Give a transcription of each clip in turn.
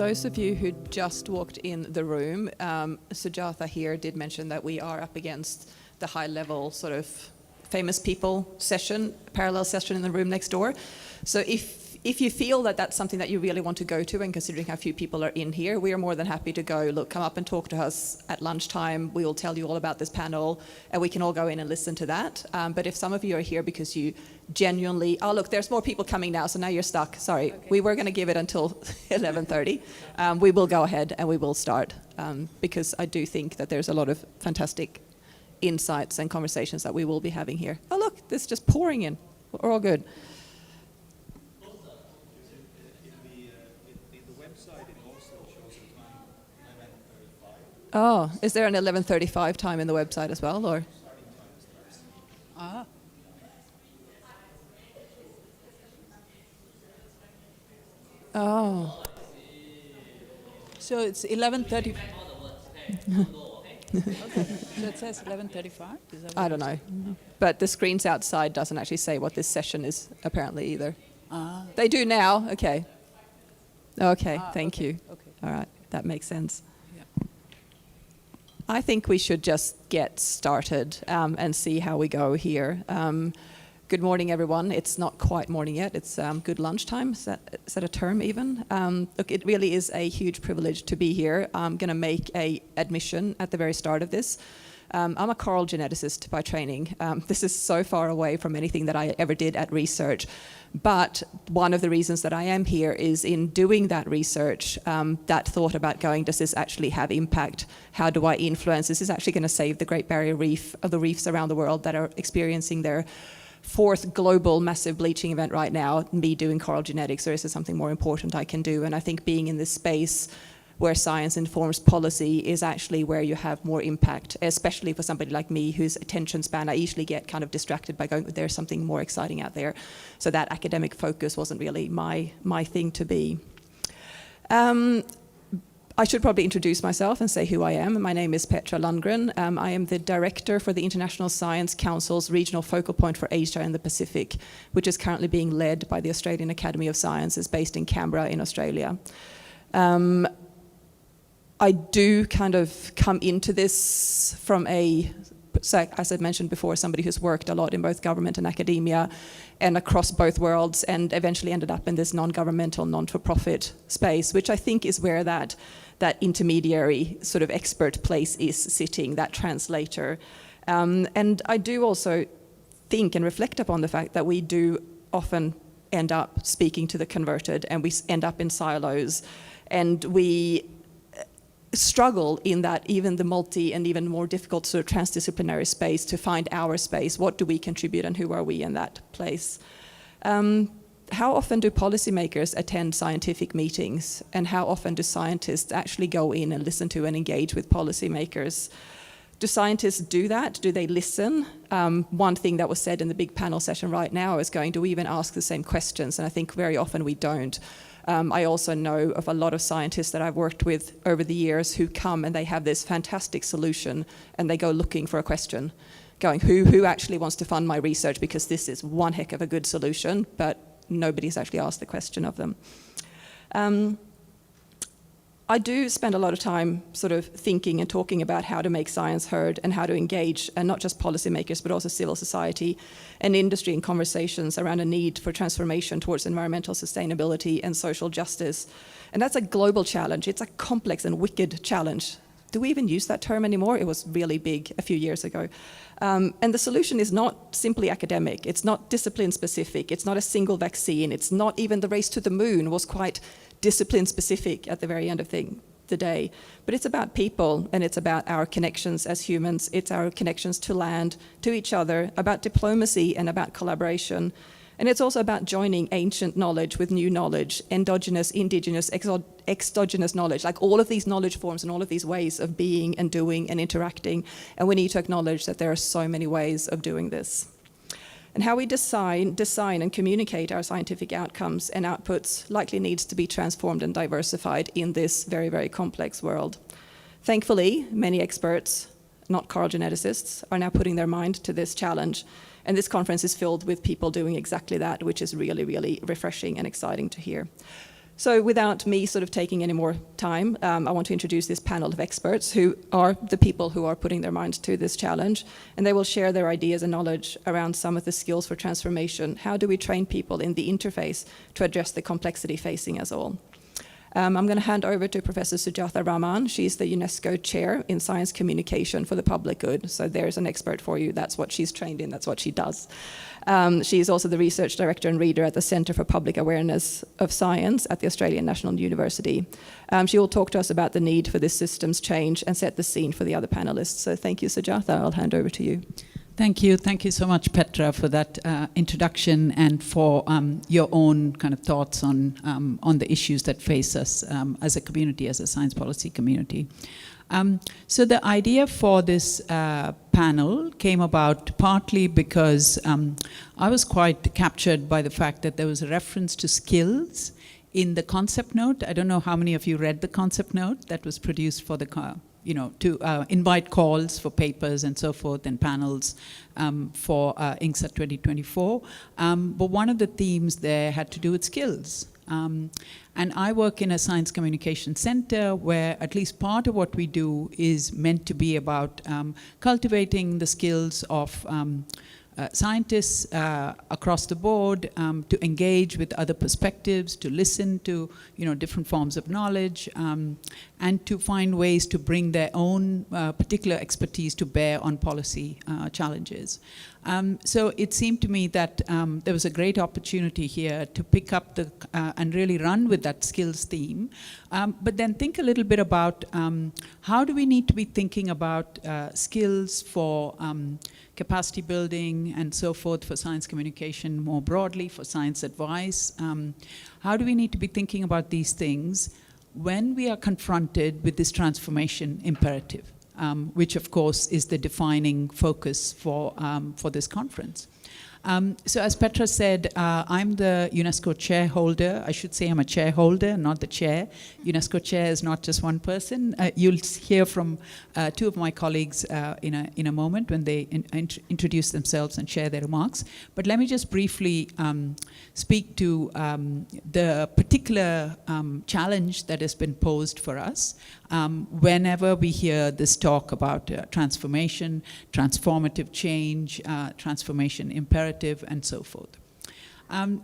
those of you who just walked in the room, Sujatha here did mention that we are up against the high-level sort of famous people session, parallel session in the room next door. So if you feel that that's something that you really want to go to, and considering how few people are in here, we are more than happy to go. Look, come up and talk to us at lunchtime. We will tell you all about this panel, and we can all go in and listen to that. But if some of you are here because you genuinely, oh look, there's more people coming now, so now you're stuck. Sorry, okay. We were going to give it until 11:30. We will go ahead and we will start because I do think that there's a lot of fantastic insights and conversations that we will be having here. Oh look, this is just pouring in. We're all good. Oh, is there an 11:35 time in the website as well, or? Ah. Oh. So it's 11:30. Okay. So it says 11:35? I don't know. But the screens outside doesn't actually say what this session is apparently either. Ah. They do now? Okay. Okay, thank you. Okay. All right, that makes sense. I think we should just get started and see how we go here. Good morning, everyone. It's not quite morning yet. It's good lunchtime. Is that a term even? Look, it really is a huge privilege to be here. I'm going to make an admission at the very start of this. I'm a coral geneticist by training. This is so far away from anything that I ever did at research. But one of the reasons that I am here is in doing that research, that thought about going, does this actually have impact? How do I influence? This is actually going to save the Great Barrier Reef, of the reefs around the world that are experiencing their 4th global massive bleaching event right now, me doing coral genetics, or is there something more important I can do? And I think being in this space where science informs policy is actually where you have more impact, especially for somebody like me whose attention span, I usually get kind of distracted by going, there's something more exciting out there. So that academic focus wasn't really my thing to be. I should probably introduce myself and say who I am. My name is Petra Lundgren. I am the director for the International Science Council's regional focal point for Asia and the Pacific, which is currently being led by the Australian Academy of Sciences based in Canberra in Australia. I do kind of come into this from as I mentioned before, somebody who's worked a lot in both government and academia and across both worlds, and eventually ended up in this non-governmental, non-for-profit space, which I think is where that intermediary sort of expert place is sitting, that translator. And I do also think and reflect upon the fact that we do often end up speaking to the converted, and we end up in silos, and we struggle in that even the multi and even more difficult sort of transdisciplinary space to find our space. What do we contribute and who are we in that place? How often do policymakers attend scientific meetings, and how often do scientists actually go in and listen to and engage with policymakers? Do scientists do that? Do they listen? One thing that was said in the big panel session right now is do we even ask the same questions? And I think very often we don't. I also know of a lot of scientists that I've worked with over the years who come and they have this fantastic solution and they go looking for a question, going, who actually wants to fund my research because this is one heck of a good solution, but nobody's actually asked the question of them. I do spend a lot of time sort of thinking and talking about how to make science heard and how to engage, and not just policymakers, but also civil society and industry in conversations around a need for transformation towards environmental sustainability and social justice. And that's a global challenge. It's a complex and wicked challenge. Do we even use that term anymore? It was really big a few years ago. And the solution is not simply academic. It's not discipline specific. It's not a single vaccine. It's not even the race to the moon was quite discipline specific at the very end of the day. But it's about people, and it's about our connections as humans. It's our connections to land, to each other, about diplomacy and about collaboration. And it's also about joining ancient knowledge with new knowledge, endogenous, indigenous, exogenous knowledge, like all of these knowledge forms and all of these ways of being and doing and interacting. And we need to acknowledge that there are so many ways of doing this. And how we design and communicate our scientific outcomes and outputs likely needs to be transformed and diversified in this very, very complex world. Thankfully, many experts, not coral geneticists, are now putting their mind to this challenge. And this conference is filled with people doing exactly that, which is really, really refreshing and exciting to hear. So without me sort of taking any more time, I want to introduce this panel of experts who are the people who are putting their minds to this challenge, and they will share their ideas and knowledge around some of the skills for transformation. How do we train people in the interface to address the complexity facing us all? I'm going to hand over to Professor Sujatha Raman. She's the UNESCO Chair in Science Communication for the Public Good. So there's an expert for you. That's what she's trained in. That's what she does. She's also the Research Director and Reader at the Centre for Public Awareness of Science at the Australian National University. She will talk to us about the need for this systems change and set the scene for the other panelists. So thank you, Sujatha. I'll hand over to you. Thank you. Thank you so much, Petra, for that introduction and for your own kind of thoughts on the issues that face us as a community, as a science policy community. So the idea for this panel came about partly because I was quite captured by the fact that there was a reference to skills in the concept note. I don't know how many of you read the concept note that was produced for the to invite calls for papers and so forth and panels for INGSA2024. But one of the themes there had to do with skills. And I work in a science communication center where at least part of what we do is meant to be about cultivating the skills of scientists across the board to engage with other perspectives, to listen to different forms of knowledge, and to find ways to bring their own particular expertise to bear on policy challenges. So it seemed to me that there was a great opportunity here to pick up and really run with that skills theme, but then think a little bit about how do we need to be thinking about skills for capacity building and so forth for science communication more broadly, for science advice. How do we need to be thinking about these things when we are confronted with this transformation imperative, which of course is the defining focus for this conference. So as Petra said, I'm the UNESCO chairholder. I should say I'm a chairholder, not the chair. UNESCO chair is not just one person. You'll hear from two of my colleagues in a moment when they introduce themselves and share their remarks. But let me just briefly speak to the particular challenge that has been posed for us whenever we hear this talk about transformation, transformative change, transformation imperative, and so forth.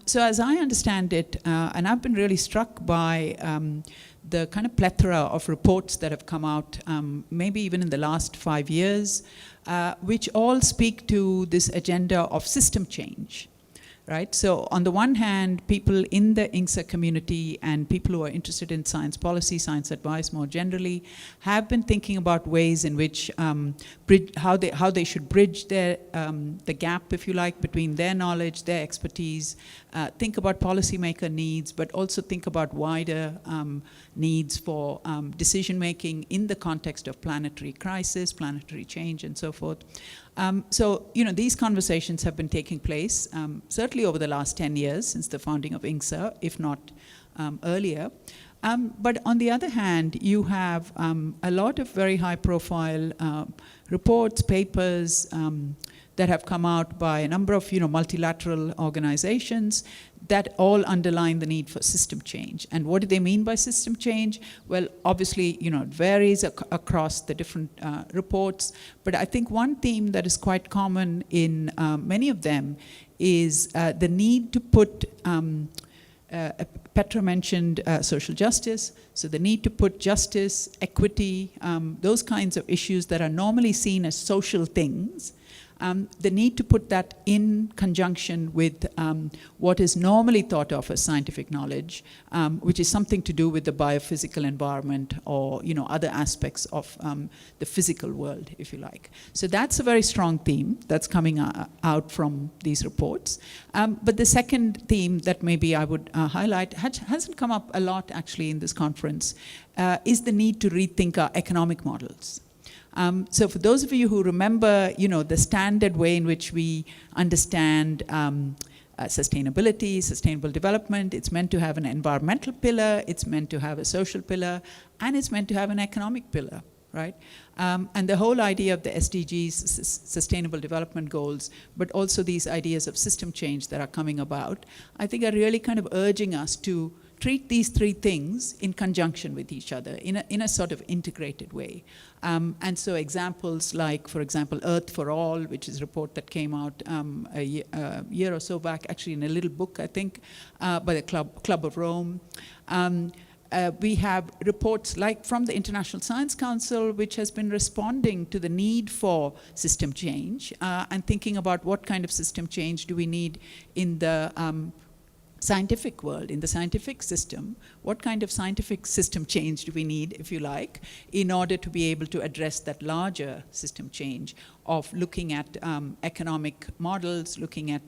So as I understand it, and I've been really struck by the kind of plethora of reports that have come out, maybe even in the last 5 years, which all speak to this agenda of system change. Right? So on the one hand, people in the INGSA community and people who are interested in science policy, science advice more generally, have been thinking about ways in which how they should bridge the gap, if you like, between their knowledge, their expertise, think about policymaker needs, but also think about wider needs for decision making in the context of planetary crisis, planetary change, and so forth. So, these conversations have been taking place, certainly over the last 10 years since the founding of INGSA, if not earlier. But on the other hand, you have a lot of very high-profile reports, papers that have come out by a number of multilateral organizations that all underline the need for system change. And what do they mean by system change? Well, obviously, it varies across the different reports. But I think one theme that is quite common in many of them is the need to put, Petra mentioned social justice, so the need to put justice, equity, those kinds of issues that are normally seen as social things, the need to put that in conjunction with what is normally thought of as scientific knowledge, which is something to do with the biophysical environment or other aspects of the physical world, if you like. So that's a very strong theme that's coming out from these reports. But the second theme that maybe I would highlight hasn't come up a lot actually in this conference, is the need to rethink our economic models. So for those of you who remember, the standard way in which we understand sustainability, sustainable development, it's meant to have an environmental pillar, it's meant to have a social pillar, and it's meant to have an economic pillar, right? And the whole idea of the SDGs, Sustainable Development Goals, but also these ideas of system change that are coming about, I think are really kind of urging us to treat these three things in conjunction with each other in a sort of integrated way. And so examples like, for example, Earth for All, which is a report that came out a year or so back, actually in a little book, I think, by the Club of Rome. We have reports like from the International Science Council, which has been responding to the need for system change and thinking about what kind of system change do we need in the scientific world, in the scientific system. What kind of scientific system change do we need, if you like, in order to be able to address that larger system change of looking at economic models, looking at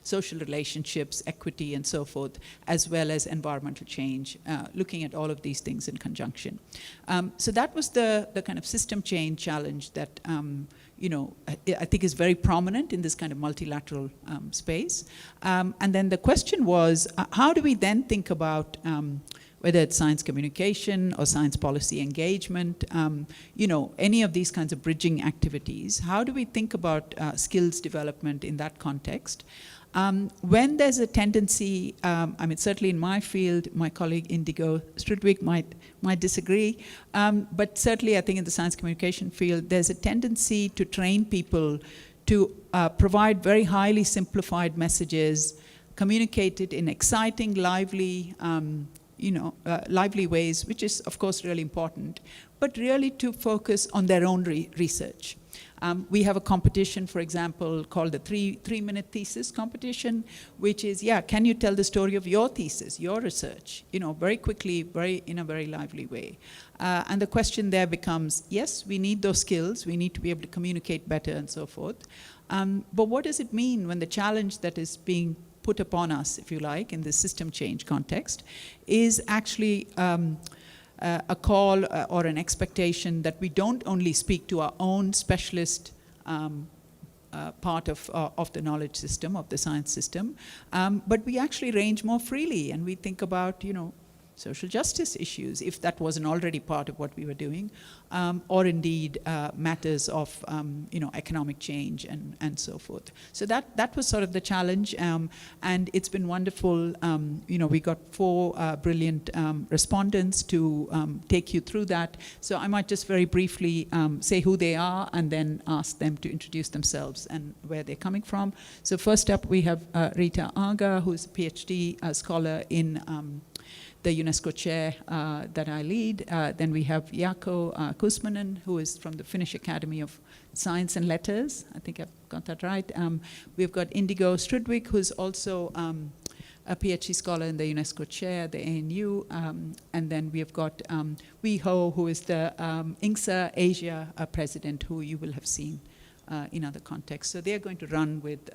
social relationships, equity, and so forth, as well as environmental change, looking at all of these things in conjunction. So that was the kind of system change challenge that I think is very prominent in this kind of multilateral space. And then the question was, how do we then think about whether it's science communication or science policy engagement, any of these kinds of bridging activities, how do we think about skills development in that context? When there's a tendency, certainly in my field, my colleague Indigo Strudwick might disagree, but certainly I think in the science communication field, there's a tendency to train people to provide very highly simplified messages, communicated in exciting, lively, lively ways, which is, of course, really important, but really to focus on their own research. We have a competition, for example, called the three-minute thesis competition, which is, can you tell the story of your thesis, your research, very quickly, in a very lively way. And the question there becomes, yes, we need those skills, we need to be able to communicate better and so forth. But what does it mean when the challenge that is being put upon us, if you like, in this system change context, is actually a call or an expectation that we don't only speak to our own specialist part of the knowledge system, of the science system, but we actually range more freely and we think about, social justice issues, if that wasn't already part of what we were doing, or indeed matters of economic change and so forth. So that was sort of the challenge, and it's been wonderful. We got 4 brilliant respondents to take you through that. So I might just very briefly say who they are and then ask them to introduce themselves and where they're coming from. So first up we have Rita Aga, who's a PhD scholar in the UNESCO chair that I lead. Then we have Jaakko Kusmanen, who is from the Finnish Academy of Science and Letters. I think I've got that right. We've got Indigo Strudwick, who's also a PhD scholar in the UNESCO chair, the ANU. And then we have got Wee Ho, who is the INGSA Asia president, who you will have seen in other contexts. So they're going to run with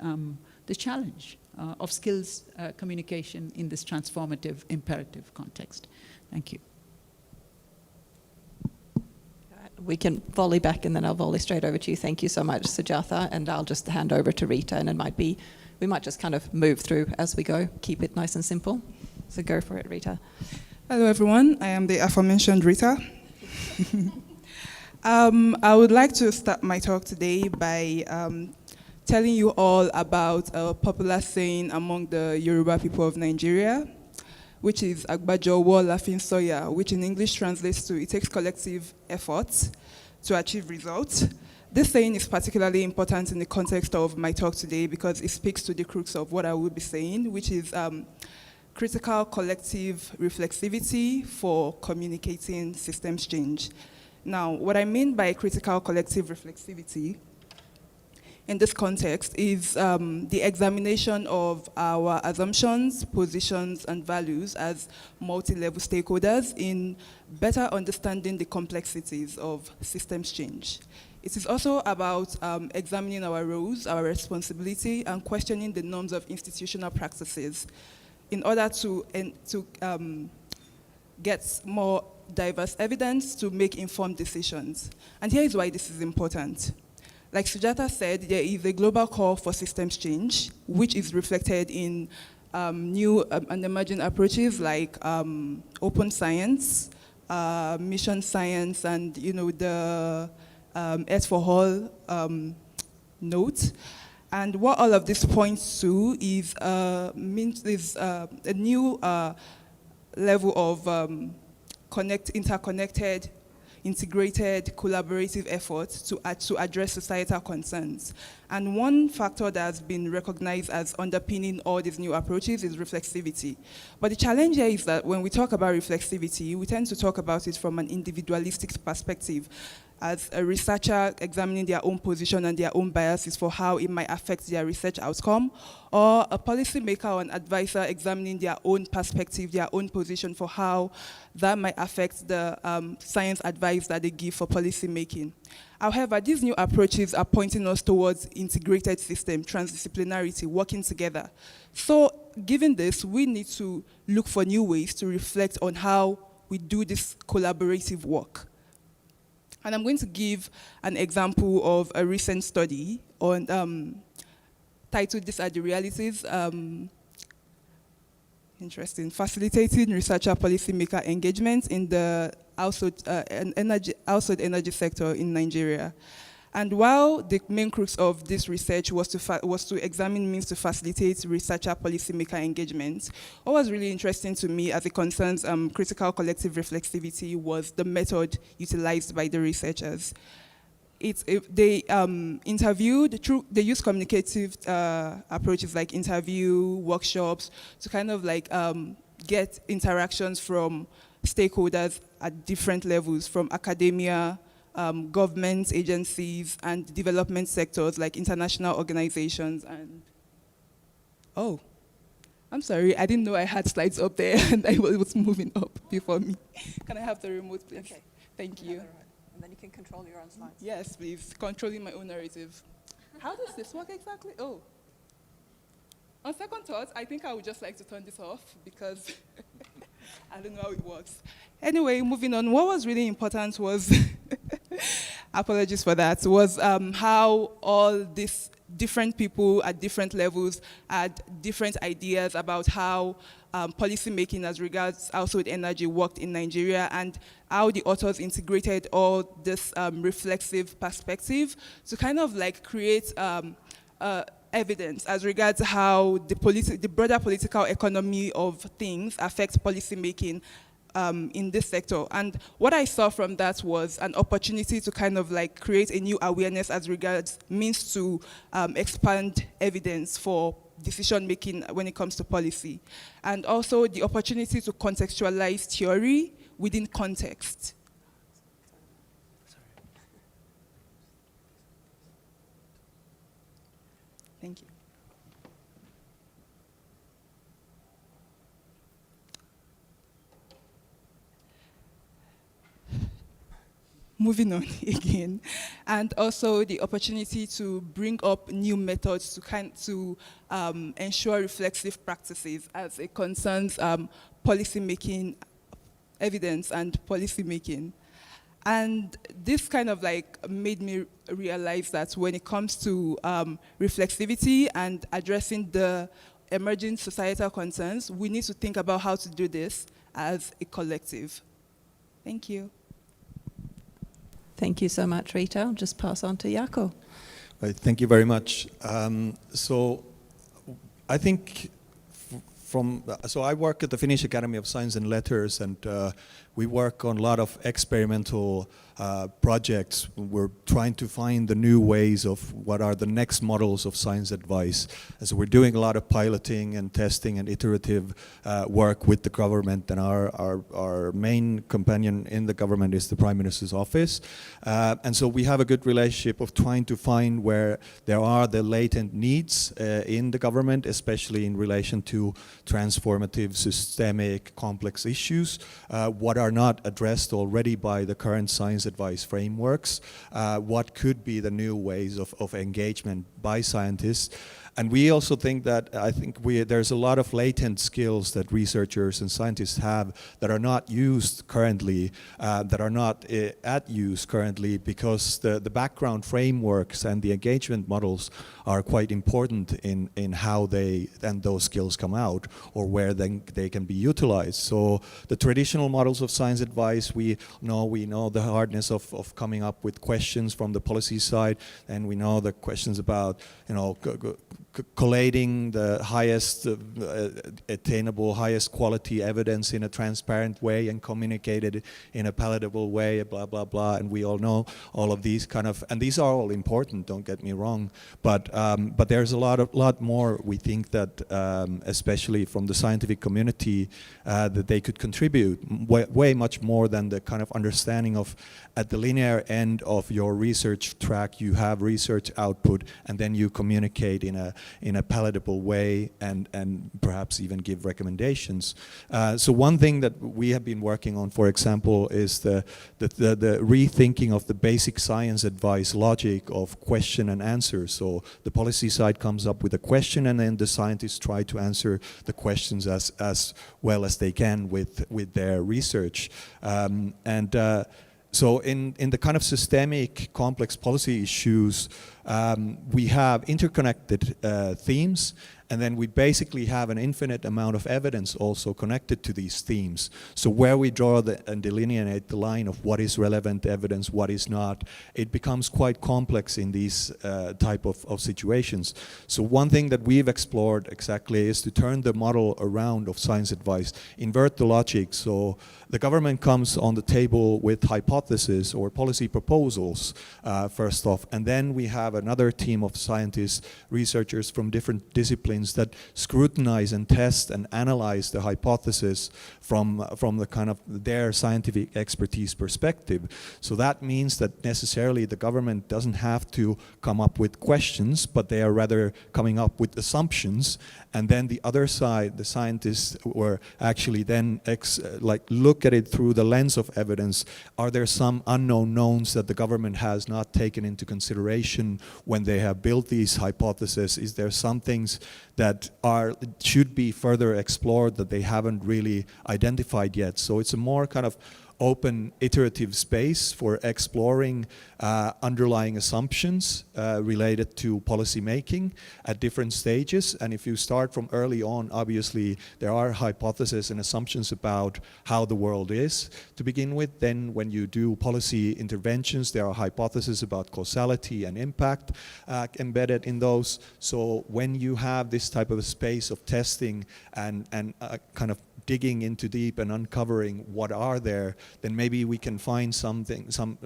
the challenge of skills communication in this transformative imperative context. Thank you. We can volley back and then I'll volley straight over to you. Thank you so much, Sujatha, and I'll just hand over to Rita, and we might just kind of move through as we go, keep it nice and simple. So go for it, Rita. Hello everyone, I am the aforementioned Rita. I would like to start my talk today by telling you all about a popular saying among the Yoruba people of Nigeria, which is Agbajo Wo Lafin Soya, which in English translates to, it takes collective effort to achieve results. This saying is particularly important in the context of my talk today because it speaks to the crux of what I will be saying, which is critical collective reflexivity for communicating systems change. Now, what I mean by critical collective reflexivity in this context is the examination of our assumptions, positions, and values as multi-level stakeholders in better understanding the complexities of systems change. It is also about examining our roles, our responsibility, and questioning the norms of institutional practices in order to get more diverse evidence to make informed decisions. And here is why this is important. Like Sujatha said, there is a global call for systems change, which is reflected in new and emerging approaches like open science, mission science, and the Earth for All note. And what all of this points to is a new level of interconnected, integrated, collaborative efforts to address societal concerns. And one factor that has been recognized as underpinning all these new approaches is reflexivity. But the challenge here is that when we talk about reflexivity, we tend to talk about it from an individualistic perspective, as a researcher examining their own position and their own biases for how it might affect their research outcome, or a policymaker or an advisor examining their own perspective, their own position for how that might affect the science advice that they give for policy making. However, these new approaches are pointing us towards integrated system, transdisciplinarity, working together. So given this, we need to look for new ways to reflect on how we do this collaborative work. And I'm going to give an example of a recent study on titled "These Are the Realities," interesting, facilitating researcher policymaker engagement in the household energy sector in Nigeria. And while the main crux of this research was to examine means to facilitate researcher policymaker engagement, what was really interesting to me as it concerns critical collective reflexivity was the method utilized by the researchers. They use communicative approaches like interview, workshops, to kind of like get interactions from stakeholders at different levels, from academia, government agencies, and development sectors like international organizations. And oh, I'm sorry, I didn't know I had slides up there and it was moving up before me. Can I have the remote, please? Okay, thank you. And then you can control your own slides. Yes, please, controlling my own narrative. How does this work exactly? Oh, on second thought, I think I would just like to turn this off because I don't know how it works. Anyway, moving on, what was really important was, apologies for that, was how all these different people at different levels had different ideas about how policy making as regards household energy worked in Nigeria, and how the authors integrated all this reflexive perspective to kind of like create evidence as regards how the broader political economy of things affects policy making in this sector. And what I saw from that was an opportunity to kind of like create a new awareness as regards means to expand evidence for decision making when it comes to policy. And also the opportunity to contextualize theory within context. Thank you. Moving on again, and also the opportunity to bring up new methods to ensure reflexive practices as it concerns policy making, evidence and policy making. And this kind of like made me realize that when it comes to reflexivity and addressing the emerging societal concerns, we need to think about how to do this as a collective. Thank you. Thank you so much, Rita. I'll just pass on to Jaco. Right, thank you very much. So I think so I work at the Finnish Academy of Science and Letters, and we work on a lot of experimental projects. We're trying to find the new ways of what are the next models of science advice. And so we're doing a lot of piloting and testing and iterative work with the government, and our main companion in the government is the Prime Minister's office. And so we have a good relationship of trying to find where there are the latent needs in the government, especially in relation to transformative, systemic, complex issues, what are not addressed already by the current science advice frameworks, what could be the new ways of engagement by scientists. And we also think that there's a lot of latent skills that researchers and scientists have that are not used currently, that are not at use currently, because the background frameworks and the engagement models are quite important in how those skills come out, or where they can be utilized. So the traditional models of science advice, we know the hardness of coming up with questions from the policy side, and we know the questions about collating the highest attainable, highest quality evidence in a transparent way and communicate it in a palatable way, blah, blah, blah. And we all know all of these kind of, and these are all important, don't get me wrong, but there's a lot more we think that, especially from the scientific community, that they could contribute way much more than the kind of understanding of, at the linear end of your research track, you have research output, and then you communicate in a palatable way and perhaps even give recommendations. So one thing that we have been working on, for example, is the rethinking of the basic science advice logic of question and answer. So the policy side comes up with a question, and then the scientists try to answer the questions as well as they can with their research. So in the kind of systemic complex policy issues, we have interconnected themes, and then we basically have an infinite amount of evidence also connected to these themes. So where we draw and delineate the line of what is relevant evidence, what is not, it becomes quite complex in these type of situations. So one thing that we've explored exactly is to turn the model around of science advice, invert the logic. So the government comes on the table with hypotheses or policy proposals, first off, and then we have another team of scientists, researchers from different disciplines that scrutinize and test and analyze the hypothesis from the kind of their scientific expertise perspective. So that means that necessarily the government doesn't have to come up with questions, but they are rather coming up with assumptions, and then the other side, the scientists, were actually then look at it through the lens of evidence. Are there some unknown knowns that the government has not taken into consideration when they have built these hypotheses? Is there some things that should be further explored that they haven't really identified yet? So it's a more kind of open iterative space for exploring underlying assumptions related to policy making at different stages. And if you start from early on, obviously there are hypotheses and assumptions about how the world is to begin with. Then when you do policy interventions, there are hypotheses about causality and impact embedded in those. So when you have this type of a space of testing and kind of digging into deep and uncovering what are there, then maybe we can find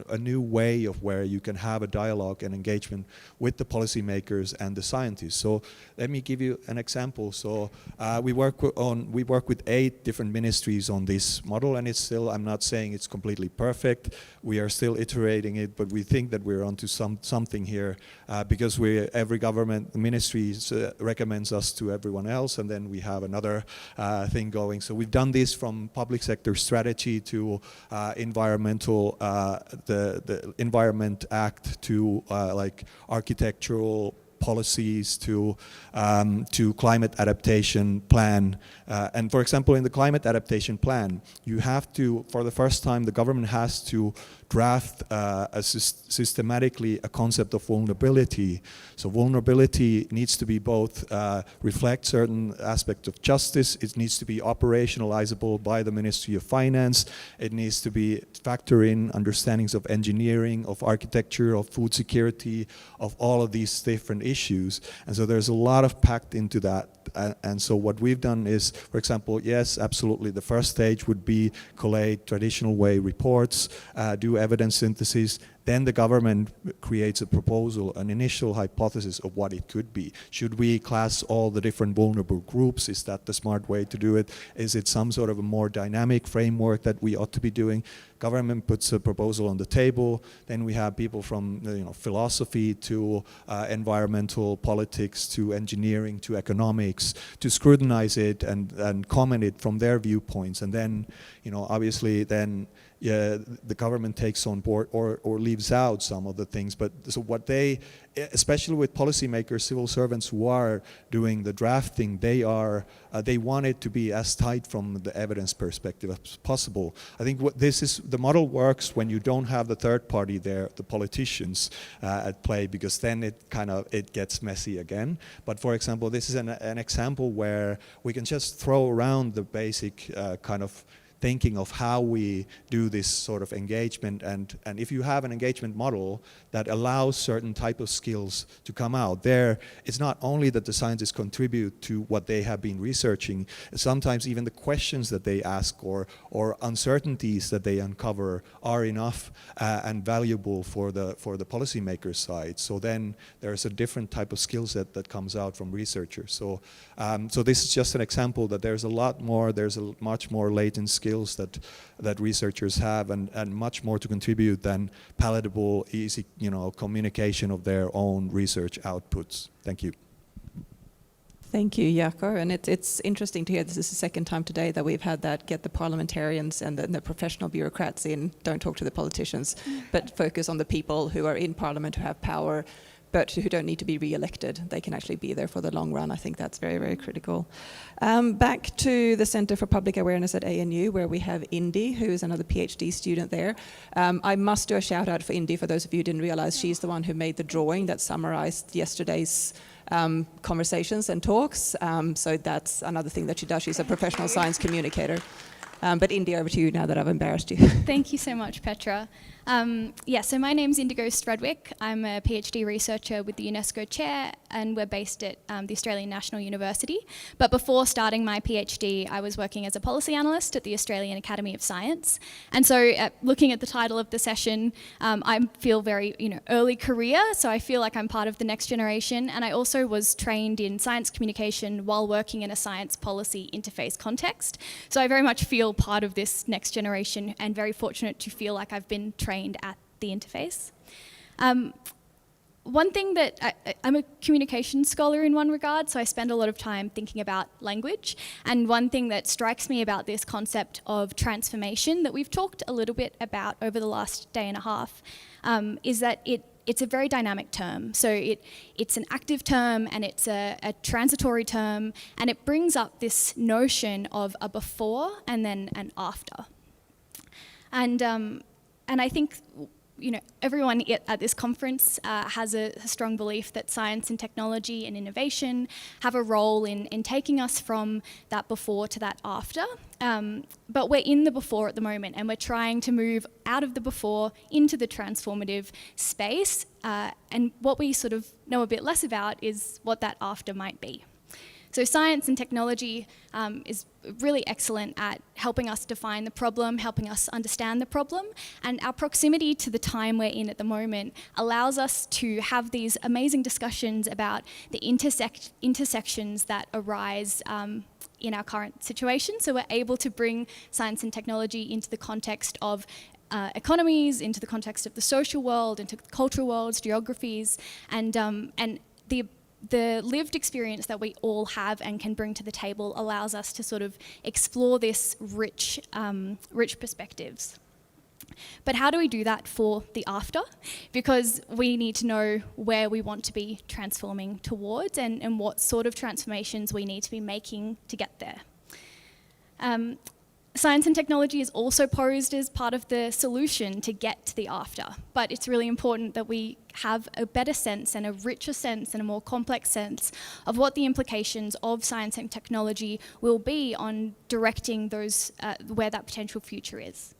a new way of where you can have a dialogue and engagement with the policymakers and the scientists. So let me give you an example. So we work with 8 different ministries on this model, and it's still, I'm not saying it's completely perfect. We are still iterating it, but we think that we're onto something here because every government ministry recommends us to everyone else, and then we have another thing going. So we've done this from public sector strategy to environmental, the Environment Act to like architectural policies to climate adaptation plan. And for example, in the climate adaptation plan, you have to, for the first time, the government has to draft systematically a concept of vulnerability. So vulnerability needs to be both reflect certain aspects of justice, it needs to be operationalizable by the Ministry of Finance, it needs to be factor in understandings of engineering, of architecture, of food security, of all of these different issues. And so there's a lot of packed into that. And so what we've done is, for example, yes, absolutely, the first stage would be collate traditional way reports, do evidence synthesis, then the government creates a proposal, an initial hypothesis of what it could be. Should we class all the different vulnerable groups? Is that the smart way to do it? Is it some sort of a more dynamic framework that we ought to be doing? Government puts a proposal on the table, then we have people from philosophy to environmental politics to engineering to economics to scrutinize it and comment it from their viewpoints. And then, obviously then the government takes on board or leaves out some of the things. But so what they, especially with policymakers, civil servants who are doing the drafting, they want it to be as tight from the evidence perspective as possible. I think the model works when you don't have the third party there, the politicians at play, because then it gets messy again. But for example, this is an example where we can just throw around the basic kind of thinking of how we do this sort of engagement. And if you have an engagement model that allows certain type of skills to come out, there it's not only that the scientists contribute to what they have been researching, sometimes even the questions that they ask or uncertainties that they uncover are enough and valuable for the policymakers side. So then there's a different type of skill set that comes out from researchers. So this is just an example that there's a lot more, there's a much more latent skills that researchers have, and much more to contribute than palatable, easy, communication of their own research outputs. Thank you. Thank you, Jaakko. And it's interesting to hear this is the second time today that we've had that, get the parliamentarians and the professional bureaucrats in, don't talk to the politicians, but focus on the people who are in parliament, who have power, but who don't need to be re-elected. They can actually be there for the long run. I think that's very, very critical. Back to the Center for Public Awareness at ANU, where we have Indy, who is another PhD student there. I must do a shout out for Indy, for those of you who didn't realize, she's the one who made the drawing that summarized yesterday's conversations and talks. So that's another thing that she does. She's a professional science communicator. But Indy, over to you now that I've embarrassed you. Thank you so much, Petra. So my name's Indigo Strudwick. I'm a PhD researcher with the UNESCO Chair, and we're based at the Australian National University. But before starting my PhD, I was working as a policy analyst at the Australian Academy of Science. And so looking at the title of the session, I feel very, early career, so I feel like I'm part of the next generation. And I also was trained in science communication while working in a science policy interface context. So I very much feel part of this next generation, and very fortunate to feel like I've been trained at the interface. One thing that I'm a communications scholar in one regard, so I spend a lot of time thinking about language. And one thing that strikes me about this concept of transformation that we've talked a little bit about over the last day and a half is that it's a very dynamic term. So it's an active term, and it's a transitory term, and it brings up this notion of a before and then an after. And I think, everyone at this conference has a strong belief that science and technology and innovation have a role in taking us from that before to that after. But we're in the before at the moment, and we're trying to move out of the before into the transformative space. And what we sort of know a bit less about is what that after might be. So science and technology is really excellent at helping us define the problem, helping us understand the problem, and our proximity to the time we're in at the moment allows us to have these amazing discussions about the intersections that arise in our current situation. So we're able to bring science and technology into the context of economies, into the context of the social world, into the cultural worlds, geographies, and the lived experience that we all have and can bring to the table allows us to sort of explore this rich perspectives. But how do we do that for the after? Because we need to know where we want to be transforming towards and what sort of transformations we need to be making to get there. Science and technology is also posed as part of the solution to get to the after, but it's really important that we have a better sense and a richer sense and a more complex sense of what the implications of science and technology will be on directing those where that potential future is.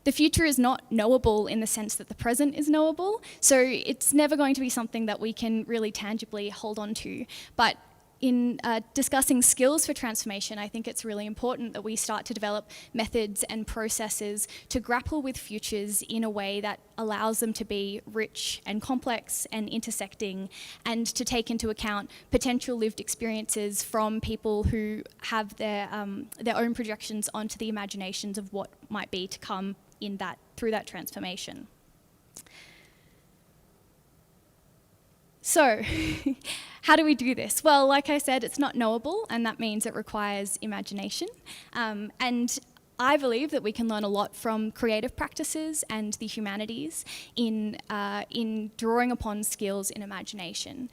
The future is not knowable in the sense that the present is knowable, so it's never going to be something that we can really tangibly hold on to, but in discussing skills for transformation, I think it's really important that we start to develop methods and processes to grapple with futures in a way that allows them to be rich and complex and intersecting, and to take into account potential lived experiences from people who have their own projections onto the imaginations of what might be to come in that, through that transformation. So, how do we do this? Well, like I said, it's not knowable, and that means it requires imagination. And I believe that we can learn a lot from creative practices and the humanities in drawing upon skills in imagination.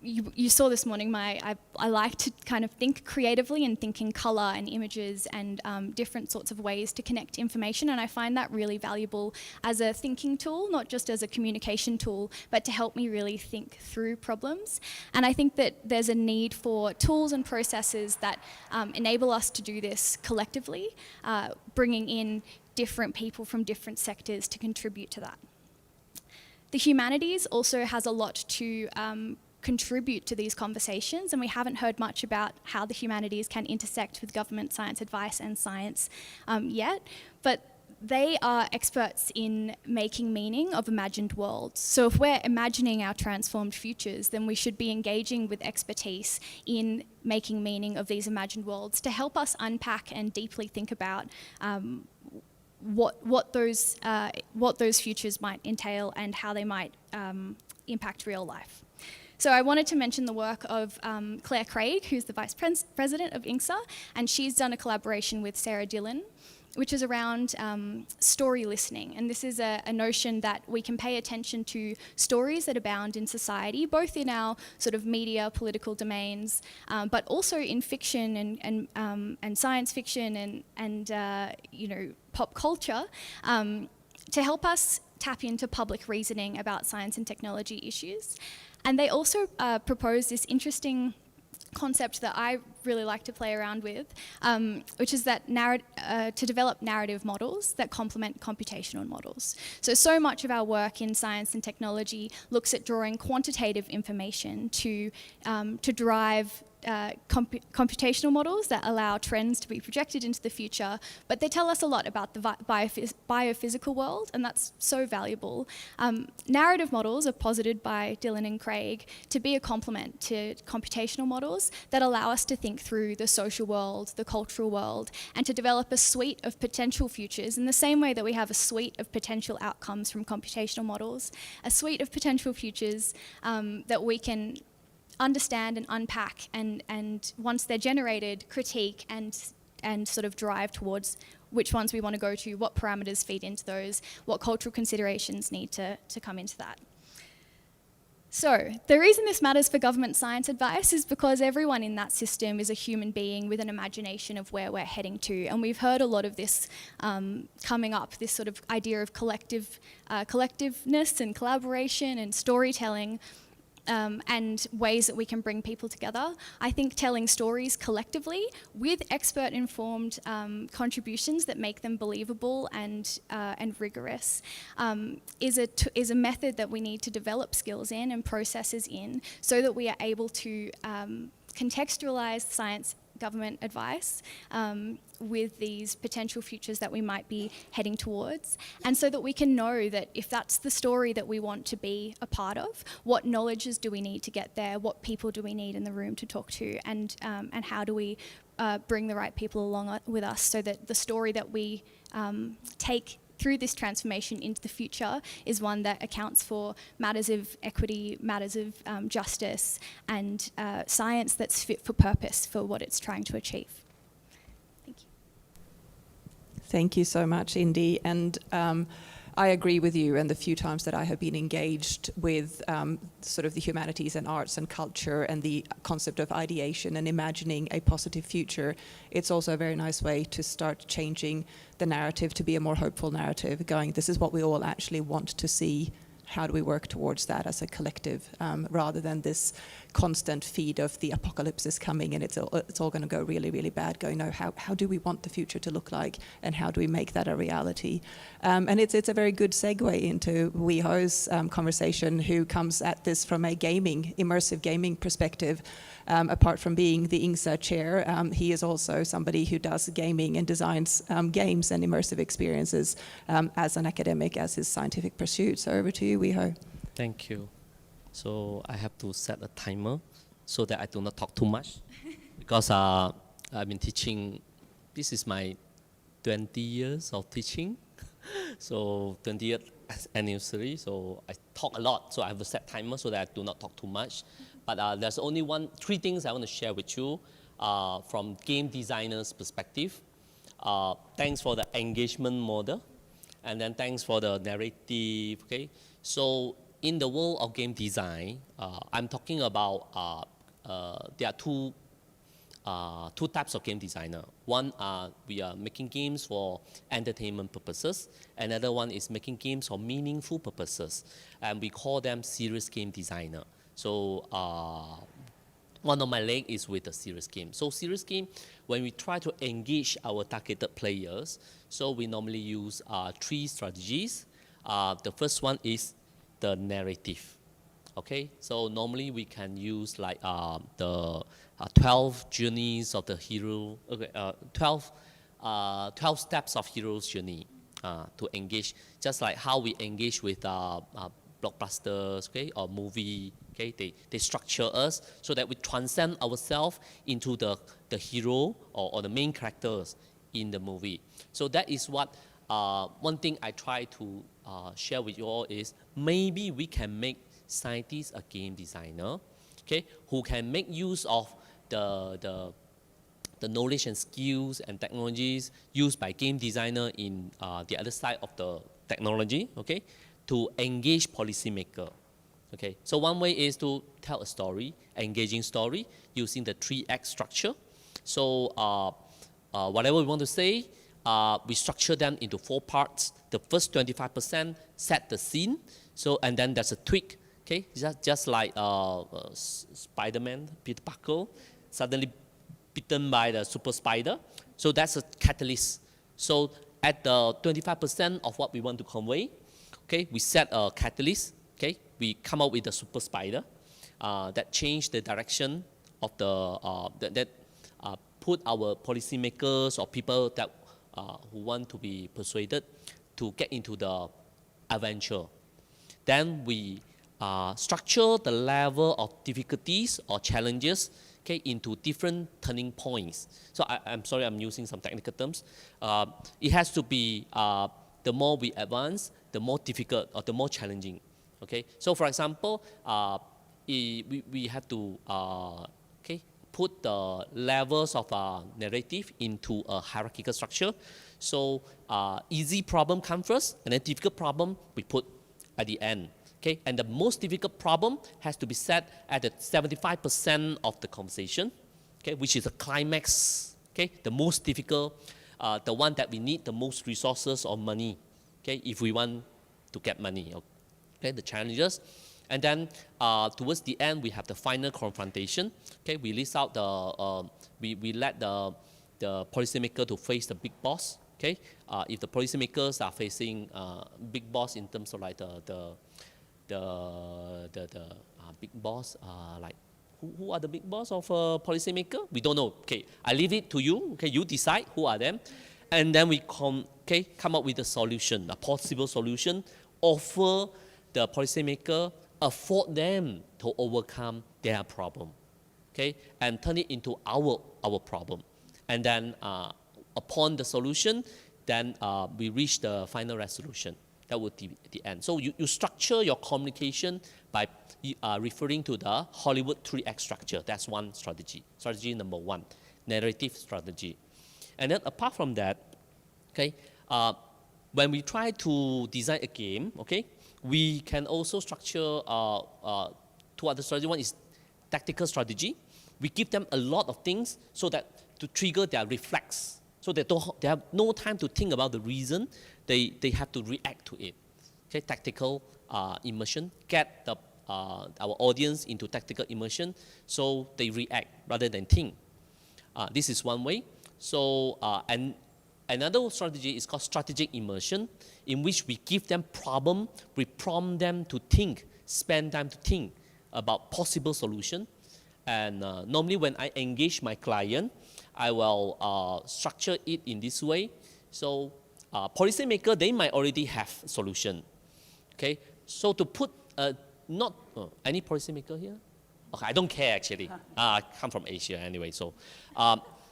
you saw this morning, I like to kind of think creatively and think in colour and images and different sorts of ways to connect information, and I find that really valuable as a thinking tool, not just as a communication tool, but to help me really think through problems. And I think that there's a need for tools and processes that enable us to do this collectively, bringing in different people from different sectors to contribute to that. The humanities also has a lot to contribute to these conversations, and we haven't heard much about how the humanities can intersect with government science advice and science yet, but they are experts in making meaning of imagined worlds. So if we're imagining our transformed futures, then we should be engaging with expertise in making meaning of these imagined worlds to help us unpack and deeply think about what those futures might entail and how they might impact real life. So I wanted to mention the work of Claire Craig, who's the Vice President of INGSA, and she's done a collaboration with Sarah Dillon, which is around story listening. And this is a notion that we can pay attention to stories that abound in society, both in our sort of media, political domains, but also in fiction and science fiction and you know, pop culture, to help us tap into public reasoning about science and technology issues. And they also propose this interesting concept that I really like to play around with, which is that to develop narrative models that complement computational models. So much of our work in science and technology looks at drawing quantitative information to drive computational models that allow trends to be projected into the future, but they tell us a lot about the biophysical world, and that's so valuable. Narrative models are posited by Dillon and Craig to be a complement to computational models that allow us to think through the social world, the cultural world, and to develop a suite of potential futures in the same way that we have a suite of potential outcomes from computational models, a suite of potential futures that we can understand and unpack, and once they're generated, critique and sort of drive towards which ones we want to go to, what parameters feed into those, what cultural considerations need to come into that. So the reason this matters for government science advice is because everyone in that system is a human being with an imagination of where we're heading to, and we've heard a lot of this coming up, this sort of idea of collectiveness and collaboration and storytelling, and ways that we can bring people together. I think telling stories collectively with expert-informed contributions that make them believable and rigorous is a method that we need to develop skills in and processes in, so that we are able to contextualize science government advice with these potential futures that we might be heading towards, and so that we can know that if that's the story that we want to be a part of, what knowledges do we need to get there, what people do we need in the room to talk to, and how do we bring the right people along with us, so that the story that we take through this transformation into the future is one that accounts for matters of equity, matters of justice, and science that's fit for purpose for what it's trying to achieve. Thank you. Thank you so much, Indy. And I agree with you, and the few times that I have been engaged with sort of the humanities and arts and culture and the concept of ideation and imagining a positive future, it's also a very nice way to start changing the narrative to be a more hopeful narrative, going, this is what we all actually want to see. How do we work towards that as a collective, rather than this constant feed of the apocalypse is coming and it's all going to go really, really bad, going, no, how do we want the future to look like, and how do we make that a reality? And it's a very good segue into Weho's conversation, who comes at this from a immersive gaming perspective. Apart from being the INGSA chair, he is also somebody who does gaming and designs games and immersive experiences as an academic, as his scientific pursuit. So over to you, Weho. Thank you. So I have to set a timer so that I do not talk too much, because I've been teaching, this is my 20 years of teaching. So 20th anniversary, so I talk a lot, so I have to set timer so that I do not talk too much. But there's only three things I want to share with you from game designers' perspective. Thanks for the engagement model, and then thanks for the narrative. Okay, so in the world of game design, I'm talking about there are two types of game designer. One, we are making games for entertainment purposes. Another one is making games for meaningful purposes. And we call them serious game designer. So one of my leg is with a serious game. So serious game, when we try to engage our targeted players, so we normally use 3 strategies. The first one is the narrative. Okay, so normally we can use like the 12 journeys of the hero, okay, 12 steps of hero's journey to engage, just like how we engage with blockbusters, okay, or movie, okay, they structure us so that we transcend ourselves into the hero or the main characters in the movie. So that is what, one thing I try to share with you all is maybe we can make scientists a game designer, okay, who can make use of the knowledge and skills and technologies used by game designer in the other side of the technology, okay, to engage policymaker. Okay, so one way is to tell a story, engaging story, using the 3X structure. So whatever we want to say, we structure them into 4 parts. The first 25% set the scene, so and then there's a tweak. Okay, just like Spider-Man, Peter Parker, suddenly bitten by the super spider. So that's a catalyst. So at the 25% of what we want to convey, okay, we set a catalyst. Okay, we come up with a super spider that change the direction of the put our policymakers or people that who want to be persuaded to get into the adventure. Then we structure the level of difficulties or challenges, okay, into different turning points. So I'm sorry, I'm using some technical terms. It has to be the more we advance, the more difficult or the more challenging. Okay, so for example, we have to okay, put the levels of narrative into a hierarchical structure. So easy problem comes first, and then difficult problem we put at the end. Okay, and the most difficult problem has to be set at the 75% of the conversation, okay, which is a climax. Okay, the most difficult, the one that we need the most resources or money. Okay, if we want to get money. Okay, the challenges, and then towards the end we have the final confrontation. Okay, we list out the we let the policymaker to face the big boss. Okay, if the policymakers are facing big boss in terms of like the big boss, like who are the big boss of a policymaker? We don't know. Okay, I leave it to you. Okay, you decide who are them, and then we come up with a solution, a possible solution, offer the policymaker, afford them to overcome their problem, okay, and turn it into our problem, and then upon the solution, then we reach the final resolution. That would be the end. So you structure your communication by referring to the Hollywood 3X structure. That's one strategy. Strategy number 1, narrative strategy. And then apart from that, okay, when we try to design a game, okay, we can also structure 2 other strategies. One is tactical strategy. We give them a lot of things so that to trigger their reflex. So they have no time to think about the reason. They have to react to it. Okay, tactical immersion. Get our audience into tactical immersion so they react rather than think. This is one way. So and another strategy is called strategic immersion, in which we give them problem, we prompt them to think, spend time to think about possible solution. And normally when I engage my client, I will structure it in this way. So policymaker, they might already have solution. Okay, so to put not any policymaker here? Okay, I don't care actually. I come from Asia anyway, so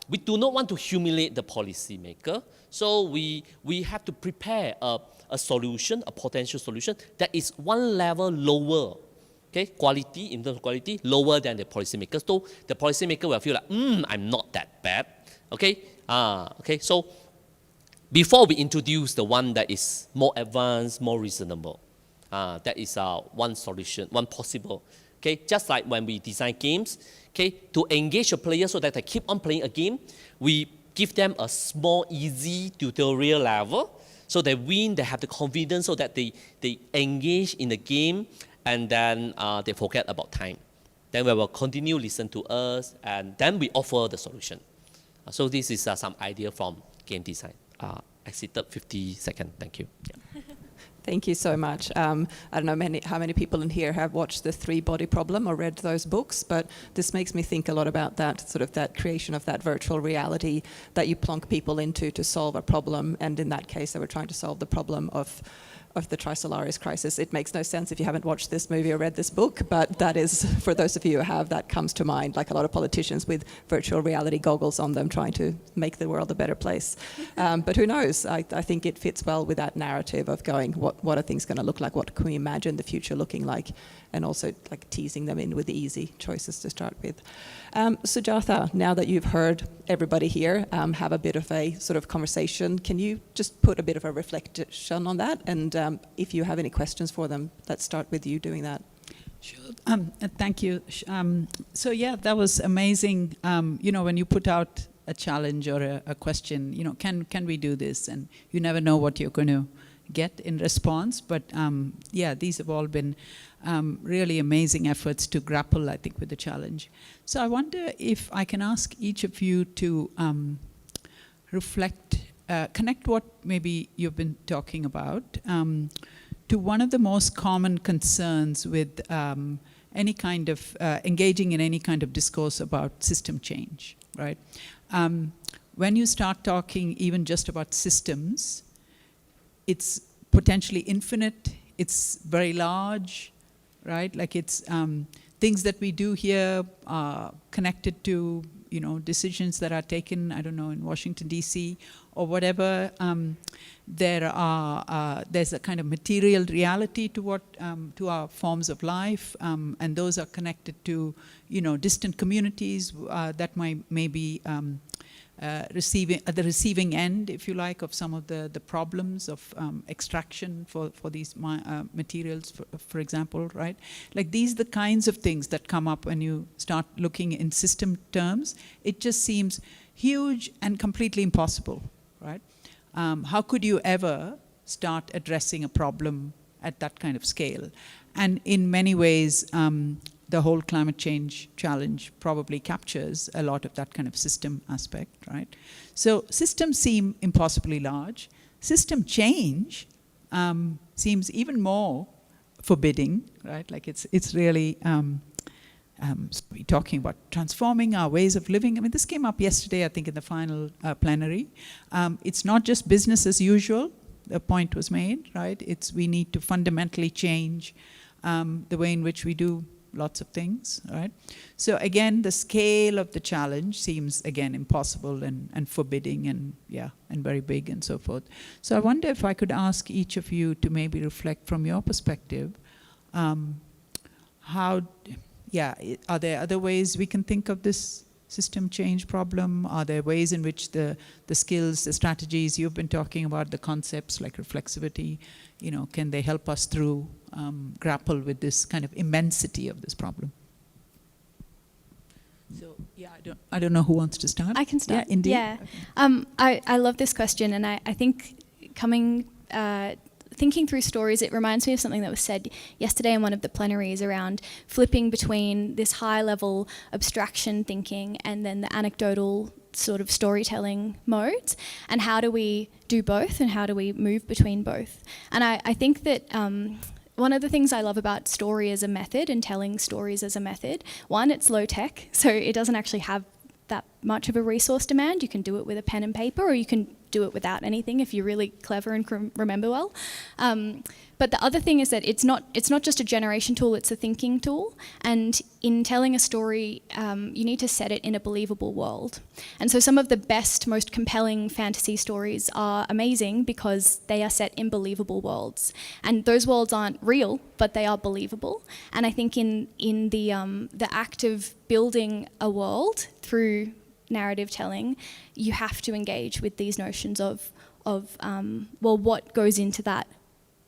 we do not want to humiliate the policymaker. So we have to prepare a solution, a potential solution that is one level lower. Okay, quality, in terms of quality, lower than the policymaker. So the policymaker will feel like, I'm not that bad. Okay, okay. So before we introduce the one that is more advanced, more reasonable, That is one solution, one possible. Okay, just like when we design games, okay, to engage a player so that they keep on playing a game, we give them a small, easy tutorial level, so they win, they have the confidence, so that they engage in the game, and then they forget about time. Then we will continue listen to us, and then we offer the solution. So this is some idea from game design. Exited 50 seconds. Thank you. Yeah. Thank you so much. I don't know how many people in here have watched The Three-Body Problem or read those books, but this makes me think a lot about that, sort of that creation of that virtual reality that you plonk people into to solve a problem. And in that case, they were trying to solve the problem of the Trisolaris crisis. It makes no sense if you haven't watched this movie or read this book, but that is, for those of you who have, that comes to mind, like a lot of politicians with virtual reality goggles on them trying to make the world a better place. But who knows? I think it fits well with that narrative of going, what are things going to look like? What can we imagine the future looking like? And also like teasing them in with the easy choices to start with. Sujatha, now that you've heard everybody here have a bit of a sort of conversation, can you just put a bit of a reflection on that? And if you have any questions for them, let's start with you doing that. Sure. Thank you. So yeah, that was amazing. You know, when you put out a challenge or a question, you know, can we do this? And you never know what you're going to get in response. But yeah, these have all been really amazing efforts to grapple, I think, with the challenge. So I wonder if I can ask each of you to reflect, connect what maybe you've been talking about to one of the most common concerns with any kind of engaging in any kind of discourse about system change, right? When you start talking even just about systems, it's potentially infinite, it's very large, right? Like it's things that we do here are connected to, you know, decisions that are taken, I don't know, in Washington, D.C. or whatever. There's a kind of material reality to what, to our forms of life, and those are connected to, you know, distant communities that may be receiving at the receiving end, if you like, of some of the problems of extraction for these materials, for example, right? Like these are the kinds of things that come up when you start looking in system terms. It just seems huge and completely impossible, right? How could you ever start addressing a problem at that kind of scale? And in many ways, the whole climate change challenge probably captures a lot of that kind of system aspect, right? So systems seem impossibly large. System change seems even more forbidding, right? Like it's really, we're talking about transforming our ways of living. I mean, this came up yesterday, I think, in the final plenary. It's not just business as usual, the point was made, right? We need to fundamentally change the way in which we do lots of things, right? So again, the scale of the challenge seems, again, impossible and forbidding and, yeah, and very big and so forth. So I wonder if I could ask each of you to maybe reflect from your perspective, are there other ways we can think of this system change problem? Are there ways in which the skills, the strategies you've been talking about, the concepts like reflexivity, you know, can they help us through grapple with this kind of immensity of this problem? So yeah, I don't know who wants to start. I can start. Yeah, indeed. Yeah, okay. I love this question, and I think thinking through stories, it reminds me of something that was said yesterday in one of the plenaries around flipping between this high-level abstraction thinking and then the anecdotal sort of storytelling modes, and how do we do both and how do we move between both? And I think that one of the things I love about story as a method and telling stories as a method, one, it's low tech, so it doesn't actually have that much of a resource demand. You can do it with a pen and paper, or you can do it without anything if you're really clever and can remember well. But the other thing is that it's not just a generation tool, it's a thinking tool. And in telling a story, you need to set it in a believable world. And so some of the best, most compelling fantasy stories are amazing because they are set in believable worlds. And those worlds aren't real, but they are believable. And I think in the act of building a world through narrative telling, you have to engage with these notions of what goes into that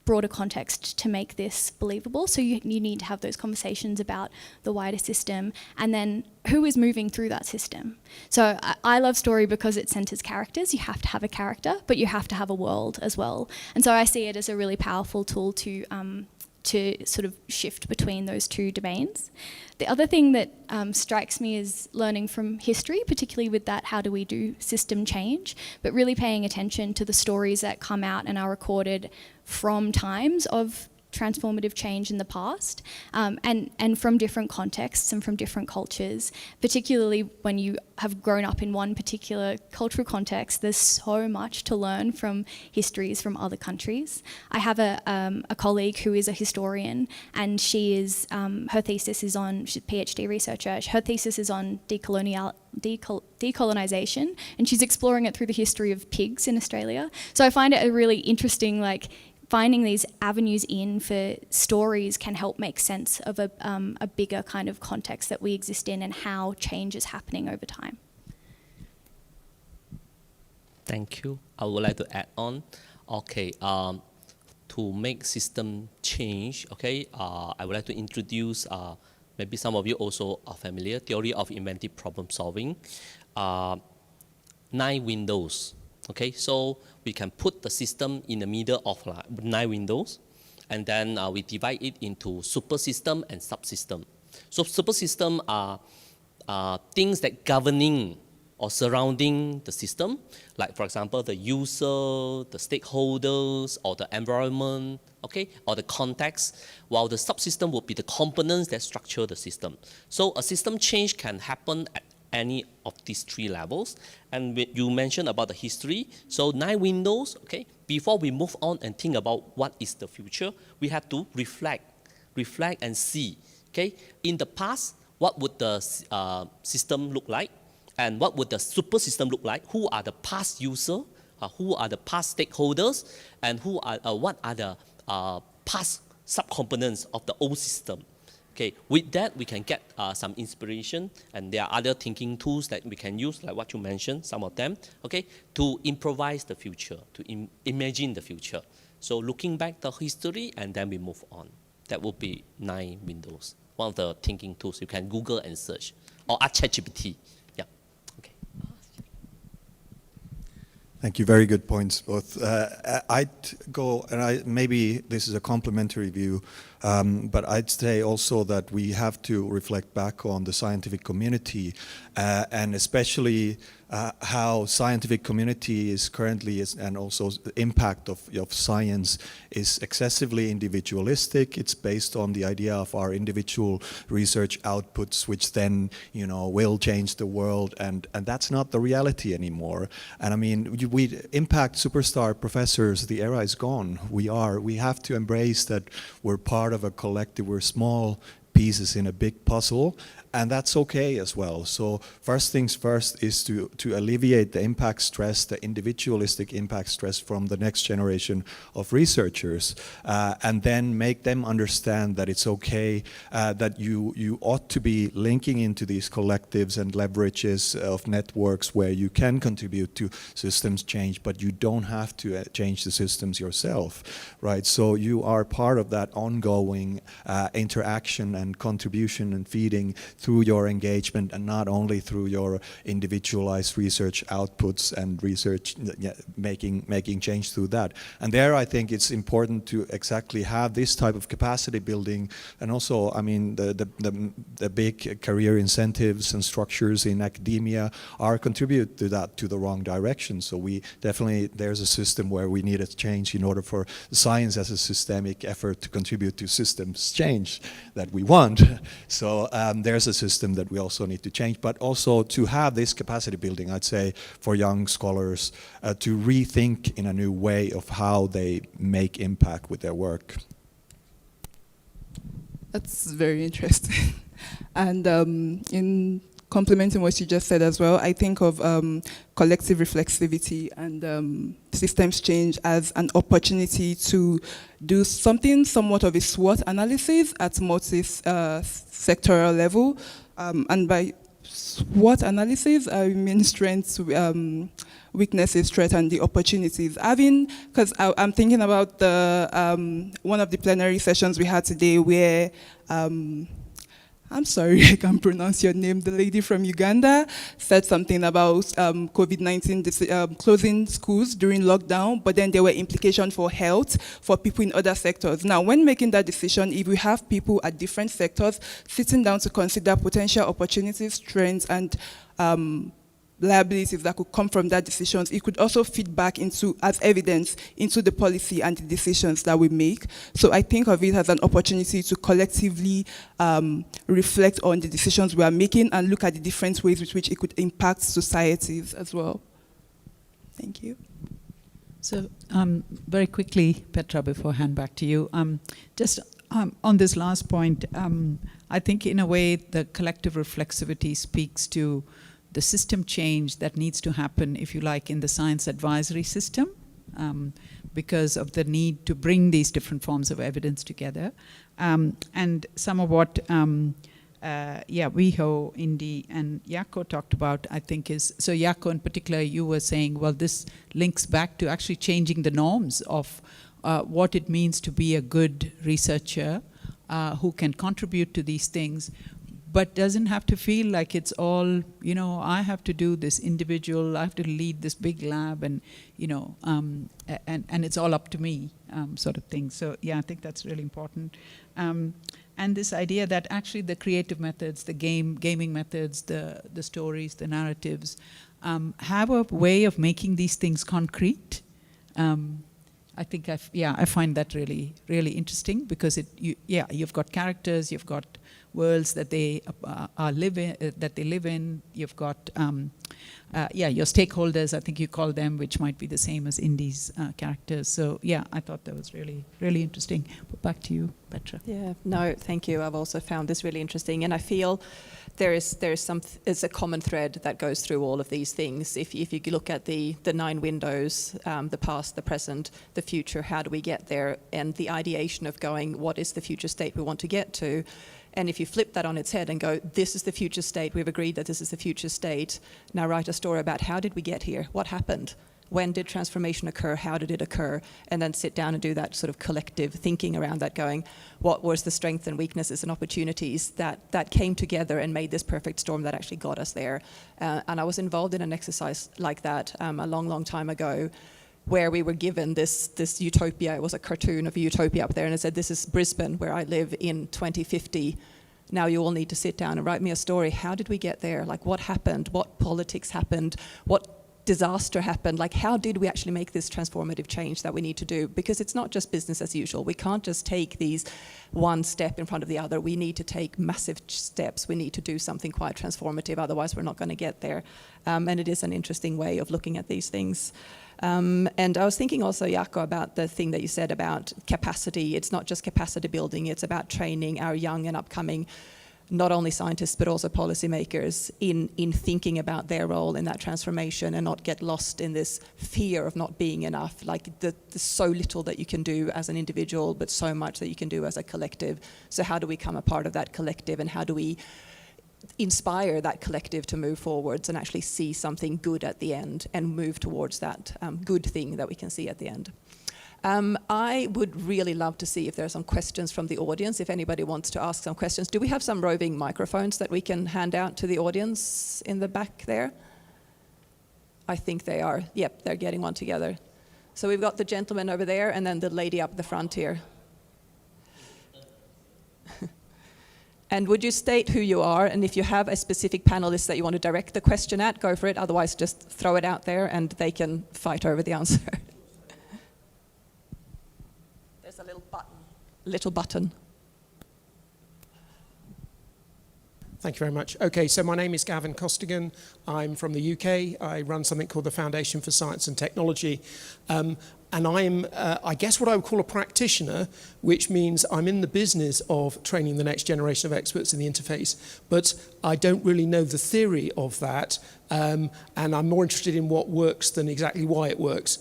broader context to make this believable. So you need to have those conversations about the wider system, and then who is moving through that system. So I love story because it centers characters. You have to have a character, but you have to have a world as well. And so I see it as a really powerful tool to sort of shift between those two domains. The other thing that strikes me is learning from history, particularly with that how do we do system change, but really paying attention to the stories that come out and are recorded from times of transformative change in the past, and from different contexts and from different cultures, particularly when you have grown up in one particular cultural context. There's so much to learn from histories from other countries. I have a colleague who is a historian, and she is, her thesis is on, she's a PhD researcher, her thesis is on decolonization, and she's exploring it through the history of pigs in Australia. So I find it a really interesting, like, finding these avenues in for stories can help make sense of a bigger kind of context that we exist in and how change is happening over time. Thank you. I would like to add on. Okay, to make system change, okay, I would like to introduce, maybe some of you also are familiar, theory of inventive problem solving. 9 windows. Okay, so we can put the system in the middle of 9 windows, and then we divide it into super system and subsystem. So super system are things that governing or surrounding the system, like for example the user, the stakeholders, or the environment, okay, or the context, while the subsystem would be the components that structure the system. So a system change can happen at any of these 3 levels. And you mentioned about the history, so 9 windows, okay, before we move on and think about what is the future, we have to reflect and see, okay, in the past, what would the system look like, and what would the super system look like, who are the past users, who are the past stakeholders, and who are, what are the past subcomponents of the old system. Okay, with that, we can get some inspiration, and there are other thinking tools that we can use, like what you mentioned, some of them, okay, to improvise the future, to imagine the future. So looking back the history, and then we move on. That would be 9 windows. One of the thinking tools, you can Google and search, or ask ChatGPT. Yeah, okay. Thank you. Very good points, both. I'd go, and maybe this is a complementary view, but I'd say also that we have to reflect back on the scientific community, and especially how scientific community is currently, and also the impact of science is excessively individualistic. It's based on the idea of our individual research outputs, which then, you know, will change the world, and that's not the reality anymore. And I mean, we impact superstar professors, the era is gone. We have to embrace that we're part of a collective, we're small pieces in a big puzzle, and that's okay as well. So first things first is to alleviate the impact stress, the individualistic impact stress from the next generation of researchers, and then make them understand that it's okay, that you ought to be linking into these collectives and leverages of networks where you can contribute to systems change, but you don't have to change the systems yourself, right? So you are part of that ongoing interaction and contribution and feeding through your engagement, and not only through your individualized research outputs and research making change through that. And there I think it's important to exactly have this type of capacity building, and also, I mean, the big career incentives and structures in academia are contribute to that, to the wrong direction. So we definitely, there's a system where we need a change in order for science as a systemic effort to contribute to systems change that we want. So there's a system that we also need to change, but also to have this capacity building, I'd say, for young scholars to rethink in a new way of how they make impact with their work. That's very interesting. And in complementing what you just said as well, I think of collective reflexivity and systems change as an opportunity to do something somewhat of a SWOT analysis at multi-sectoral level. And by SWOT analysis, I mean strengths, weaknesses, threats, and the opportunities. Because I'm thinking about the one of the plenary sessions we had today where, I'm sorry, I can't pronounce your name, the lady from Uganda said something about COVID-19 closing schools during lockdown, but then there were implications for health for people in other sectors. Now, when making that decision, if we have people at different sectors sitting down to consider potential opportunities, trends, and liabilities that could come from that decisions, it could also feed back into, as evidence, into the policy and the decisions that we make. So I think of it as an opportunity to collectively reflect on the decisions we are making and look at the different ways with which it could impact societies as well. Thank you. So very quickly, Petra, before I hand back to you, just on this last point, I think in a way the collective reflexivity speaks to the system change that needs to happen, if you like, in the science advisory system, because of the need to bring these different forms of evidence together. And some of what Viho, Indy, and Jaakko talked about, I think is, so Jaakko in particular, you were saying, well, this links back to actually changing the norms of what it means to be a good researcher who can contribute to these things, but doesn't have to feel like it's all, you know, I have to do this individual, I have to lead this big lab, and, you know, and it's all up to me, sort of thing. So yeah, I think that's really important. And this idea that actually the creative methods, the gaming methods, the stories, the narratives, have a way of making these things concrete. I think I find that really, really interesting, because you've got characters, you've got worlds that they live in. You've got your stakeholders, I think you call them, which might be the same as Indy's characters. So yeah, I thought that was really, really interesting. But back to you, Petra. Yeah, no, thank you. I've also found this really interesting, and I feel there's a common thread that goes through all of these things. If you look at the 9 windows, the past, the present, the future, how do we get there, and the ideation of going, what is the future state we want to get to? And if you flip that on its head and go, this is the future state, we've agreed that this is the future state, now write a story about how did we get here? What happened? When did transformation occur? How did it occur? And then sit down and do that sort of collective thinking around that, going, what was the strengths and weaknesses and opportunities that came together and made this perfect storm that actually got us there? And I was involved in an exercise like that a long, long time ago, where we were given this utopia. It was a cartoon of a utopia up there, and it said, this is Brisbane, where I live, in 2050. Now you all need to sit down and write me a story. How did we get there? Like, what happened? What politics happened? What disaster happened? Like, how did we actually make this transformative change that we need to do? Because it's not just business as usual. We can't just take these one step in front of the other. We need to take massive steps. We need to do something quite transformative, otherwise we're not going to get there. And it is an interesting way of looking at these things. And I was thinking also, Jaakko, about the thing that you said about capacity. It's not just capacity building, it's about training our young and upcoming, not only scientists, but also policymakers in thinking about their role in that transformation, and not get lost in this fear of not being enough. Like, there's so little that you can do as an individual, but so much that you can do as a collective. So how do we become a part of that collective, and how do we inspire that collective to move forwards and actually see something good at the end and move towards that good thing that we can see at the end? I would really love to see if there are some questions from the audience, if anybody wants to ask some questions. Do we have some roving microphones that we can hand out to the audience in the back there? I think they are. Yep, they're getting one together. So we've got the gentleman over there, and then the lady up the front here. And would you state who you are, and if you have a specific panelist that you want to direct the question at, go for it. Otherwise, just throw it out there and they can fight over the answer. There's a little button. Thank you very much. Okay, so my name is Gavin Costigan. I'm from the UK. I run something called the Foundation for Science and Technology. And I'm, I guess, what I would call a practitioner, which means I'm in the business of training the next generation of experts in the interface, but I don't really know the theory of that, and I'm more interested in what works than exactly why it works,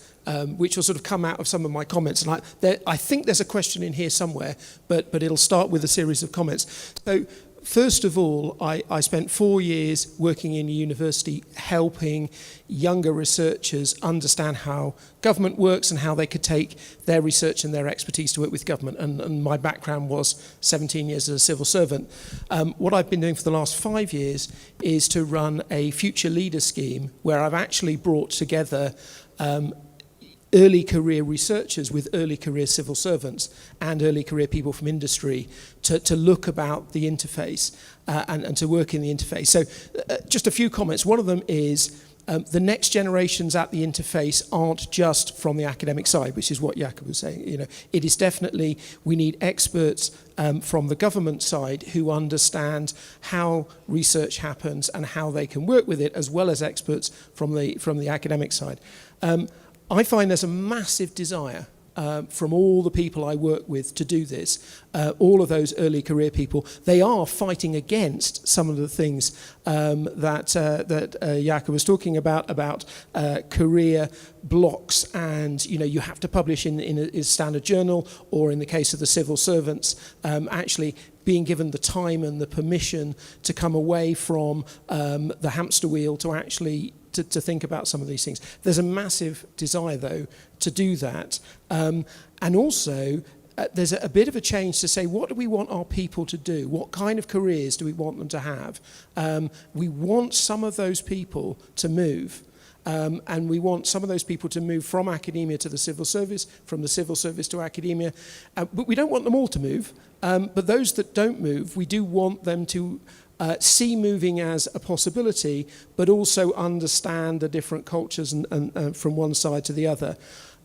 which will sort of come out of some of my comments. And I think there's a question in here somewhere, but it'll start with a series of comments. So first of all, I spent 4 years working in a university helping younger researchers understand how government works and how they could take their research and their expertise to work with government. And my background was 17 years as a civil servant. What I've been doing for the last 5 years is to run a future leader scheme where I've actually brought together early career researchers with early career civil servants and early career people from industry to look about the interface and to work in the interface. So just a few comments. One of them is the next generations at the interface aren't just from the academic side, which is what Jakob was saying. You know, it is definitely, we need experts from the government side who understand how research happens and how they can work with it, as well as experts from the academic side. I find there's a massive desire from all the people I work with to do this, all of those early career people. They are fighting against some of the things that Jakob was talking about career blocks, and you have to publish in a standard journal, or in the case of the civil servants, actually being given the time and the permission to come away from the hamster wheel to actually to think about some of these things. There's a massive desire, though, to do that. And also, there's a bit of a change to say, what do we want our people to do? What kind of careers do we want them to have? We want some of those people to move. And we want some of those people to move from academia to the civil service, from the civil service to academia. But we don't want them all to move. But those that don't move, we do want them to see moving as a possibility, but also understand the different cultures and from one side to the other.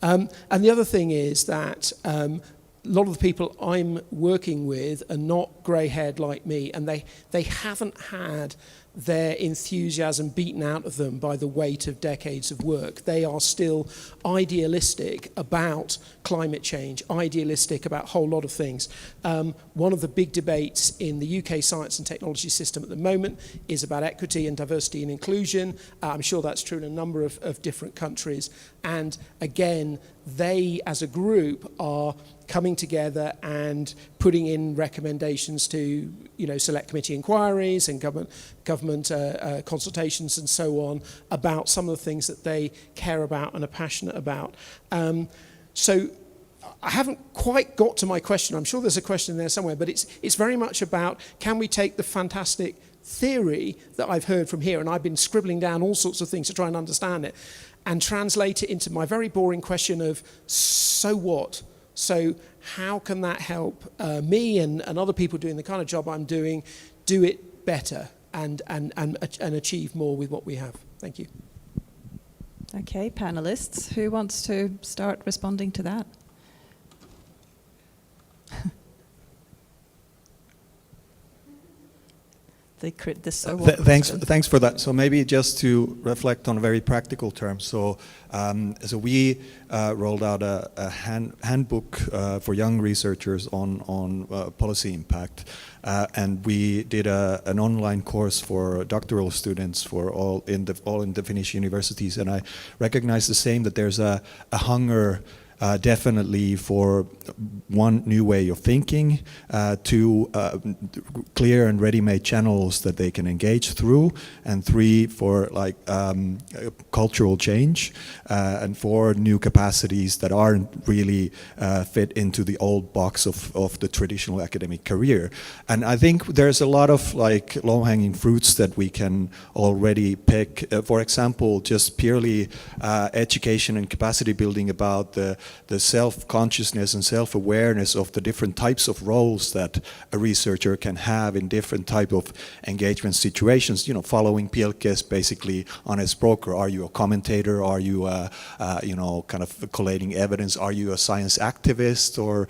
And the other thing is that a lot of the people I'm working with are not grey-haired like me, and they haven't had their enthusiasm beaten out of them by the weight of decades of work. They are still idealistic about climate change, idealistic about a whole lot of things. One of the big debates in the UK science and technology system at the moment is about equity and diversity and inclusion. I'm sure that's true in a number of different countries. And again, they as a group are coming together and putting in recommendations to, select committee inquiries and government consultations and so on about some of the things that they care about and are passionate about. So I haven't quite got to my question. I'm sure there's a question there somewhere, but it's very much about, can we take the fantastic theory that I've heard from here, and I've been scribbling down all sorts of things to try and understand it, and translate it into my very boring question of, so what? So how can that help me and other people doing the kind of job I'm doing do it better and achieve more with what we have? Thank you. Okay, panelists, who wants to start responding to that? Thanks for that. So maybe just to reflect on very practical terms. So we rolled out a handbook for young researchers on policy impact, and we did an online course for doctoral students for all in the Finnish universities. And I recognize the same, that there's a hunger. Definitely for one, new way of thinking, two, clear and ready-made channels that they can engage through, and three, for cultural change, and four, new capacities that aren't really fit into the old box of the traditional academic career. And I think there's a lot of low-hanging fruits that we can already pick. For example, just purely education and capacity building about the self-consciousness and self-awareness of the different types of roles that a researcher can have in different type of engagement situations. Following Pielke's basically honest broker. Are you a commentator? Are you kind of collating evidence? Are you a science activist, or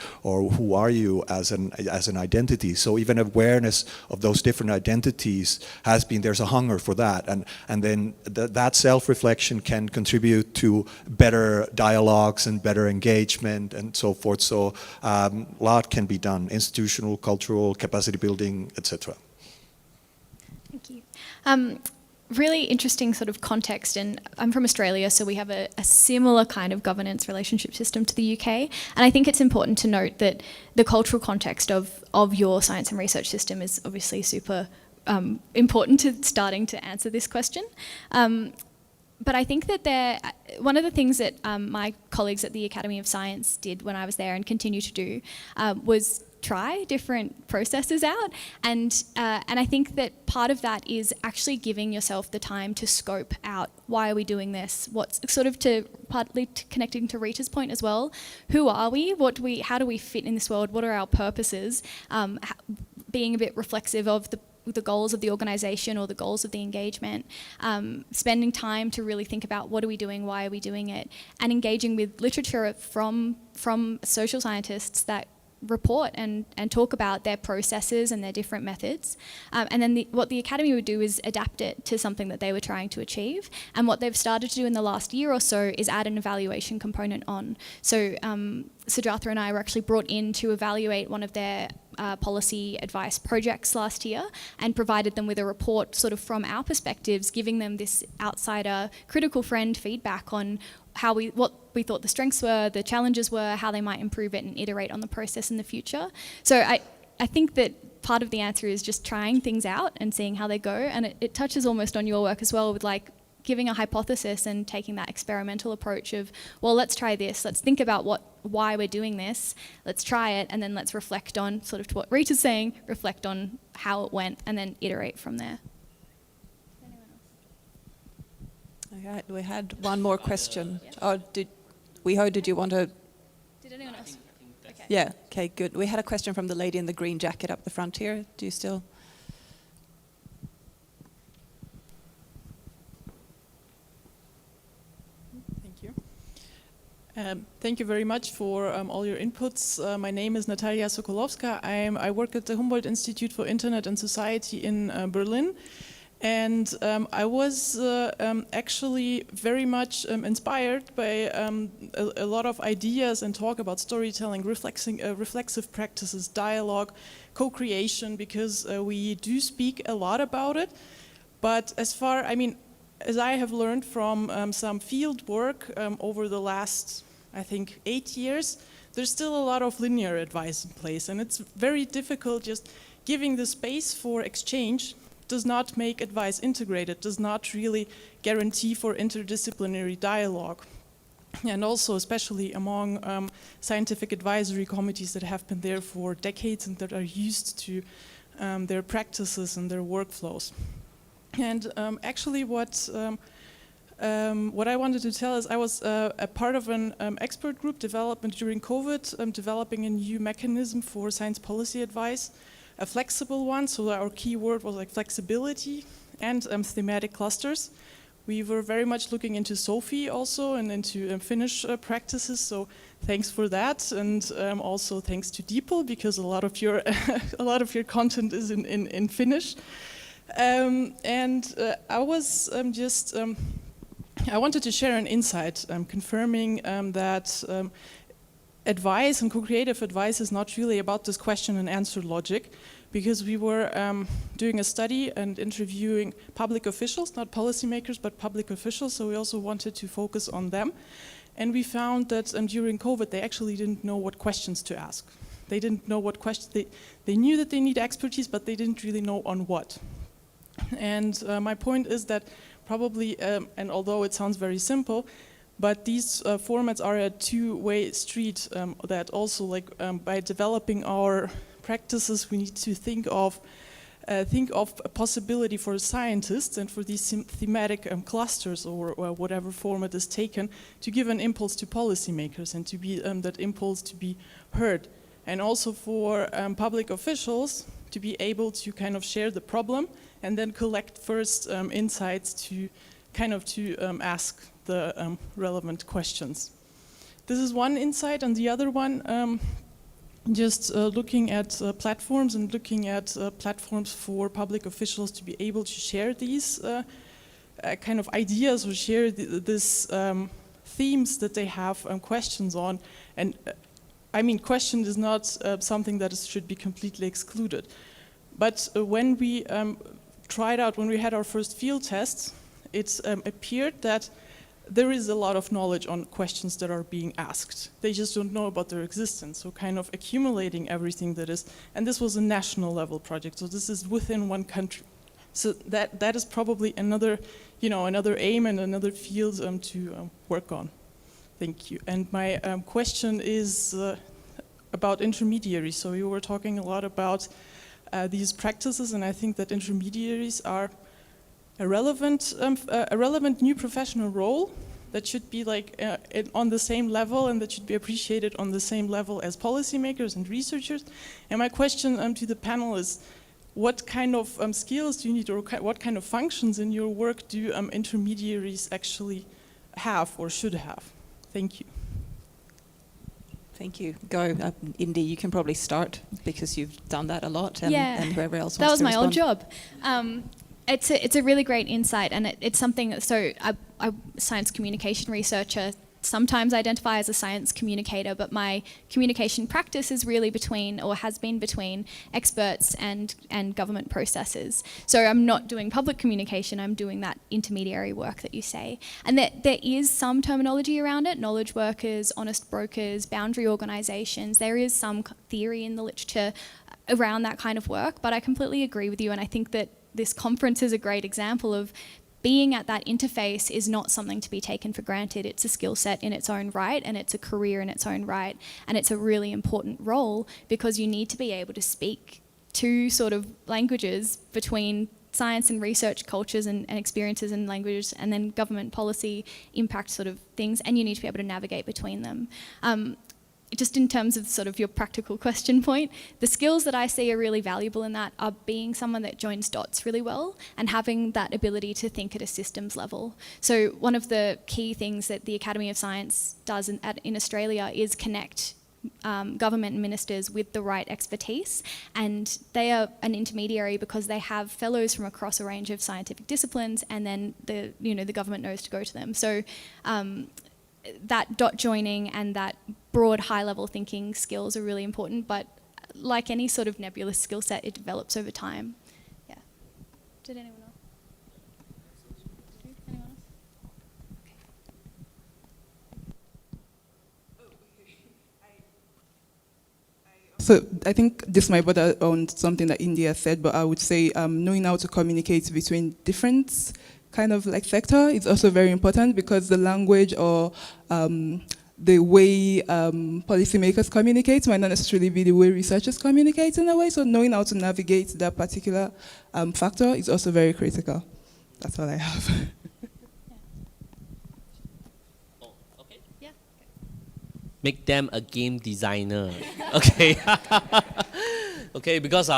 who are you as an identity? So even awareness of those different identities there's a hunger for that, and then that self-reflection can contribute to better dialogues and better engagement and so forth. So a lot can be done: institutional, cultural, capacity building, etc. Thank you. really interesting sort of context, and I'm from Australia, so we have a similar kind of governance relationship system to the UK, and I think it's important to note that the cultural context of your science and research system is obviously super important to starting to answer this question. But I think that one of the things that my colleagues at the Academy of Science did when I was there and continue to do was try different processes out, and I think that part of that is actually giving yourself the time to scope out why are we doing this, what's sort of partly connecting to Rita's point as well, who are we, how do we fit in this world, what are our purposes, being a bit reflexive of the goals of the organisation or the goals of the engagement, spending time to really think about what are we doing, why are we doing it, and engaging with literature from social scientists that report and talk about their processes and their different methods. And then what the Academy would do is adapt it to something that they were trying to achieve. And what they've started to do in the last year or so is add an evaluation component on. So Sujatha and I were actually brought in to evaluate one of their policy advice projects last year and provided them with a report sort of from our perspectives, giving them this outsider critical friend feedback on what we thought the strengths were, the challenges were, how they might improve it and iterate on the process in the future. So I think that part of the answer is just trying things out and seeing how they go, and it touches almost on your work as well with like giving a hypothesis and taking that experimental approach of, well, let's try this, let's think about why we're doing this, let's try it, and then let's reflect on, sort of to what Rita's saying, reflect on how it went and then iterate from there. Okay, we had one more question. Oh, did you want to? Did anyone else? Okay. Yeah, okay, good. We had a question from the lady in the green jacket up the front here. Do you still? Thank you. Thank you very much for all your inputs. My name is Natalia Sokolowska. I work at the Humboldt Institute for Internet and Society in Berlin. And I was actually very much inspired by a lot of ideas and talk about storytelling, reflexive practices, dialogue, co-creation, because we do speak a lot about it. But as I have learned from some field work over the last, I think, 8 years, there's still a lot of linear advice in place. And it's very difficult just giving the space for exchange does not make advice integrated, does not really guarantee for interdisciplinary dialogue. And also, especially among scientific advisory committees that have been there for decades and that are used to their practices and their workflows. And actually what I wanted to tell is I was a part of an expert group development during COVID, developing a new mechanism for science policy advice, a flexible one, so our key word was like flexibility and thematic clusters. We were very much looking into SOFI also and into Finnish practices, so thanks for that, and also thanks to DeepL because a lot of your content is in Finnish. I was I wanted to share an insight confirming that advice and co-creative advice is not really about this question and answer logic, because we were doing a study and interviewing public officials, not policymakers, but public officials, so we also wanted to focus on them. And we found that during COVID, they actually didn't know what questions to ask. They didn't know what questions, they knew that they need expertise, but they didn't really know on what. And my point is that probably, and although it sounds very simple, but these formats are a two-way street that also, like, by developing our practices, we need to think of a possibility for scientists and for these thematic clusters or whatever format is taken to give an impulse to policymakers and to be that impulse to be heard. And also for public officials to be able to kind of share the problem and then collect first insights to kind of ask the relevant questions. This is one insight, and the other one, just looking at platforms and looking at platforms for public officials to be able to share these kind of ideas or share these themes that they have questions on. And I mean, question is not something that should be completely excluded. But when we tried out, when we had our first field tests, it's appeared that there is a lot of knowledge on questions that are being asked. They just don't know about their existence. So kind of accumulating everything that is, and this was a national level project, so this is within one country. So that is probably another, another aim and another field to work on. Thank you. And my question is about intermediaries. So you were talking a lot about these practices, and I think that intermediaries are a relevant new professional role that should be on the same level, and that should be appreciated on the same level as policymakers and researchers. And my question to the panel is, what kind of skills do you need, or what kind of functions in your work do intermediaries actually have or should have? Thank you. Thank you. Go, Indy, you can probably start because you've done that a lot, and, Yeah. and whoever else wants to That was my old respond. job. It's a really great insight, and it's something. So I'm a science communication researcher. Sometimes identify as a science communicator, but my communication practice is really between, or has been between, experts and government processes. So I'm not doing public communication, I'm doing that intermediary work that you say. And there is some terminology around it, knowledge workers, honest brokers, boundary organisations. There is some theory in the literature around that kind of work, but I completely agree with you, and I think that this conference is a great example of being at that interface is not something to be taken for granted. It's a skill set in its own right, and it's a career in its own right, and it's a really important role because you need to be able to speak two sort of languages between science and research cultures and experiences and languages, and then government policy impact sort of things, and you need to be able to navigate between them. Just in terms of sort of your practical question point, the skills that I see are really valuable in that are being someone that joins dots really well and having that ability to think at a systems level. So one of the key things that the Academy of Science does in Australia is connect government ministers with the right expertise, and they are an intermediary because they have fellows from across a range of scientific disciplines, and then the government knows to go to them. So that dot joining and that broad high-level thinking skills are really important, but like any sort of nebulous skill set, it develops over time. Yeah. Did anyone else? Anyone else? Okay. So I think this might bother on something that India said, but I would say knowing how to communicate between different kind of sector is also very important, because the language or the way policymakers communicate might not necessarily be the way researchers communicate in a way. So knowing how to navigate that particular factor is also very critical. That's all I have. Oh, okay. Yeah. Make them a game designer. Okay. Okay, because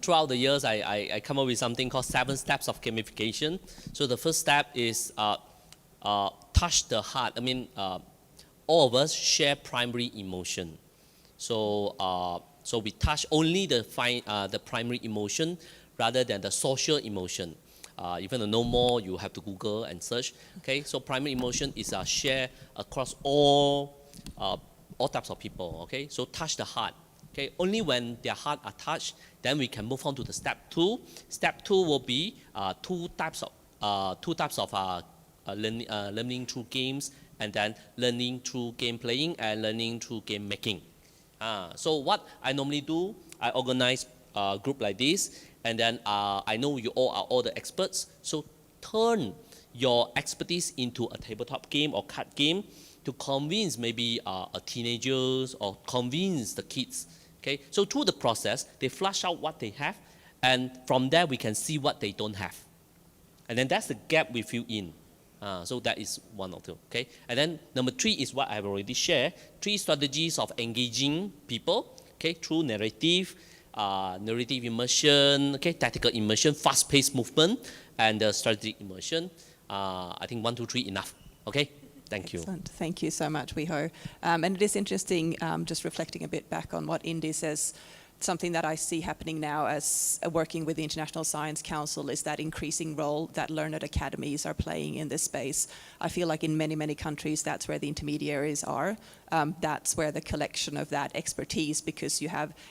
throughout the years, I come up with something called 7 steps of gamification. So the first step is touch the heart. I mean, all of us share primary emotion. So so we touch only the primary emotion rather than the social emotion. If you want to know more, you have to Google and search. Okay, so primary emotion is shared across all types of people. Okay, so touch the heart. Okay, only when their heart are touched, then we can move on to the step 2. Step 2 will be two types of learning through games, and then learning through game playing and learning through game making. So what I normally do, I organize a group like this, and then I know you all are all the experts. So turn your expertise into a tabletop game or card game to convince maybe teenagers or convince the kids. Okay, so through the process, they flush out what they have, and from there we can see what they don't have. And then that's the gap we fill in. So that is one or two, okay? And then number 3 is what I've already shared, 3 strategies of engaging people, okay, through narrative immersion, okay, tactical immersion, fast-paced movement, and strategic immersion. I think 1, 2, 3 enough, okay? Thank you. Excellent. Thank you so much, Wiho. And it is interesting, just reflecting a bit back on what Indy says, something that I see happening now as working with the International Science Council is that increasing role that learned academies are playing in this space. I feel like in many, many countries, that's where the intermediaries are. That's where the collection of that expertise, because